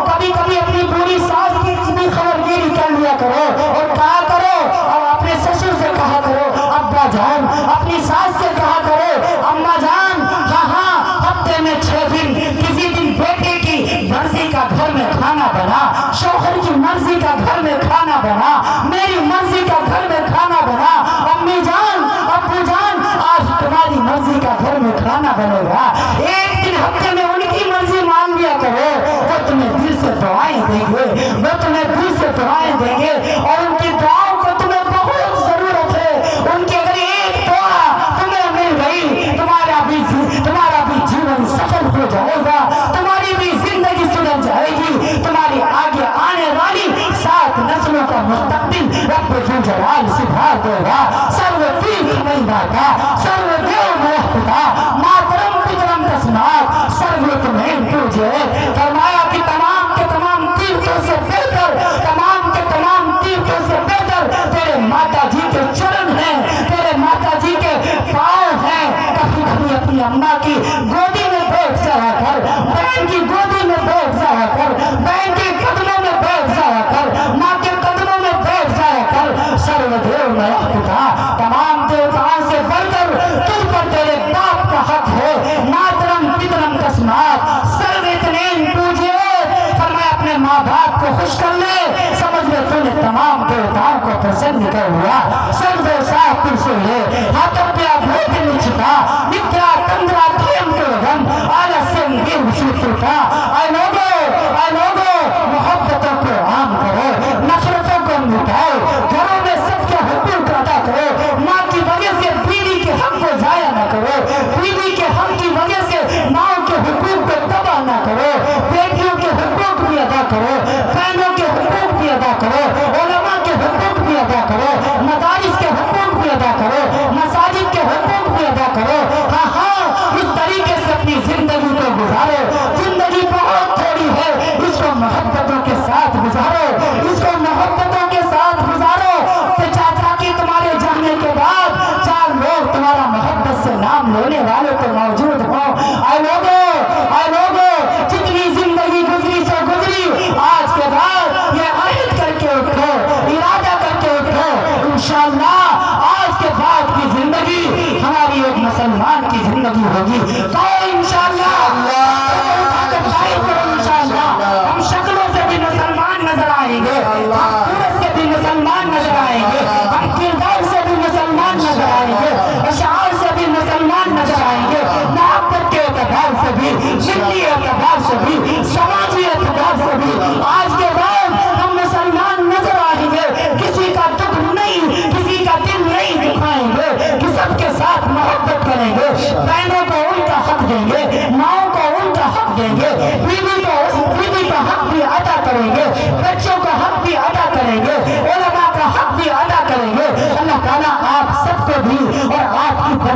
کبھی کبھی اپنی بوڑھی ساس کی بھی خبرگیری کر لیا کرو اور کہا کرو، اور اپنے سسر سے کہا کرو ابا جان، اپنی ساس سے کہا کرو اماں جان، ہاں ہفتے میں 6 دن کسی دن بیٹے کی مرضی کا گھر میں کھانا بنا، شوہر کی مرضی کا گھر میں کھانا بنا، میری مرضی کا گھر میں کھانا بنا۔ امی جان ابو جان آج تمہاری مرضی کا گھر میں کھانا بنے گا، ایک دن ہفتے میں ان کی مرضی مان لیا کرو، وہ تمہیں دل سے دعائیں دیں گے، وہ تمہیں دل سے دعائیں دیں گے، اور ان کی دعاؤں کو تمہیں بہت ضرورت ہے، ان کی اگر ایک دعا تمہیں مل گئی تمہارا بھی جیون سفل ہو جائے گا، تمہاری بھی زندگی سدھر جائے گی، تمہاری آگے آنے والی 7 نسلوں کا مستقبل رب ذو جلال سدھار دے گا۔ سرو تیرتھ مہینہ کا سرو دیو مہتا ماترم پترم تسمات سرو تمہیں پوجے، فرمایا کہ تمام کے تمام تیرتھوں سے بہتر، تمام کے تمام تیرتھوں سے بہتر تیرے ماتا جی کے چرن ہیں، تیرے ماتا جی کے پاؤں ہیں۔ کبھی کبھی اپنی اماں کی گودی میں بیٹھ جایا کر، بہن کی گودی میں بیٹھ جایا کر، بہن کے قدموں میں بیٹھ جایا کر، ماں کے قدموں میں بیٹھ جایا کر۔ سرو دیو مہتا تمام دیوتاؤں سے بڑھ کر تجھ پر تیرے باپ کا حق ہے، ماترم پترم تسمات سرو اتنین پوجے، فرمایا اپنے ماں باپ کو خوش کر لے، سمجھ لے تو نے تمام دیوتاؤں کو پسند کر لیا۔ سرو صاحب پھر سے ہے ہاتھپیا بھوت نچتا نترا تندرا دھیم کے غم آلسن دیو سوچتا۔ اے لوگو محبتوں کو عام کرو، نفرتوں کو مٹاؤ، گھروں میں سب کے حقوق ادا کرو، ماں کی وجہ سے بیوی کے حق کو ضائع نہ کرو، بیوی کے حق کی وجہ سے ماں کے حقوق کو تباہ نہ کرو، بیٹیوں کے حقوق بھی ادا کرو، بہنوں کے حقوق بھی ادا کرو، علماء کے حقوق بھی ادا کرو، مدارس کے حقوق بھی ادا کرو، مساجد کے حقوق بھی ادا کرو۔ ہاں اس طریقے سے اپنی زندگی کو گزارو، زندگی بہت تھوڑی ہے، اس کو محبتوں کے ساتھ گزارو، اس کو محبتوں کے ساتھ گزارو کہ چاچا کی تمہارے جانے کے بعد 4 لوگ تمہارا محبت سے نام لینے والے تو موجود ہوں۔ اے لوگو جتنی زندگی گزری سو گزری، آج کے بعد یہ عہد کر کے اٹھو، ارادہ کر کے اٹھو، انشاءاللہ آج کے بعد کی زندگی ہماری ایک مسلمان کی زندگی ہوگی۔ تو انشاءاللہ ہم شکلوں سے بھی مسلمان نظر آئیں گے، ہم صورت سے بھی مسلمان نظر آئیں گے، ہم کردار سے بھی مسلمان نظر آئیں گے، اشعار سے بھی مسلمان نظر آئیں گے، محبت کے اعتبار سے بھی، ملی اعتبار سے بھی، سماجی اعتبار سے بھی آج کے بعد ہم مسلمان نظر آئیں گے۔ کسی کا دکھ نہیں، کسی کا دل نہیں دکھائیں گے، کہ سب کے ساتھ محبت کریں گے، بہنوں کو ان کا حق دیں گے، ماؤں کو ان کا حق دیں گے، بیوی کا حق بھی ادا کریں گے، بچوں کا حق بھی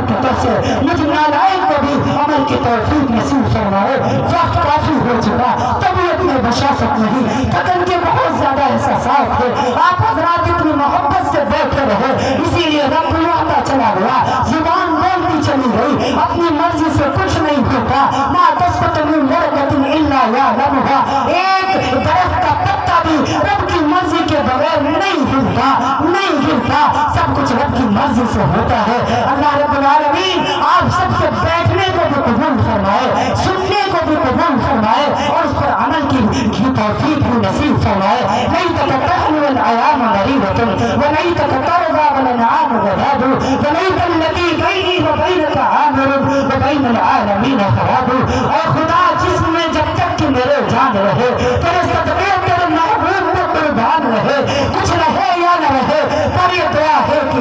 عمر کی طرف سے مجھ نالائق کو بھی عمل کی توفیق نصیب فرمائے۔ وقت کافی ہو چکا، طبیعت میں بشاشت نہیں، تھکن کے بہت زیادہ احساسات تھے، آپ حضرات اتنی محبت سے بیٹھے رہے، اسی لیے رب آتا چلا گیا، زبان بولتی چلی گئی، اپنی مرضی سے کچھ نہیں ہوتا۔ ما تسقط من ورقۃ الا یعلمها، ایک درخت کا پتا بھی رب کی مرضی کے بغیر نہیں ہلتا، نہیں گرتا، سب کچھ رب کی مرضی سے ہوتا ہے۔ اللہ رب العالمین آپ سب سے بیٹھنے کو بھی قبول فرمائے، سننے کو بھی قبول فرمائے، اور اس پر عمل کی توفیق بھی نصیب فرمائے۔ لیتک تحلو الایام غریبۃ ولیتک ترضى والانعام غداد ولیت الذی بینی وبینک عامر وبین العالمین خراب۔ اے خدا، جس میں جب تک کہ میرے جان رہے تیرے صدقے تیرے محبوب میں قربان رہے، کچھ رہے یا نہ رہے، پر یہ دعا ہے کہ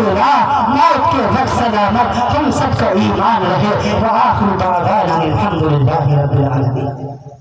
موت کے وقت سلامت ہم سب کا ایمان رہے۔ وآخر دعوانا الحمد للہ رب العالمین۔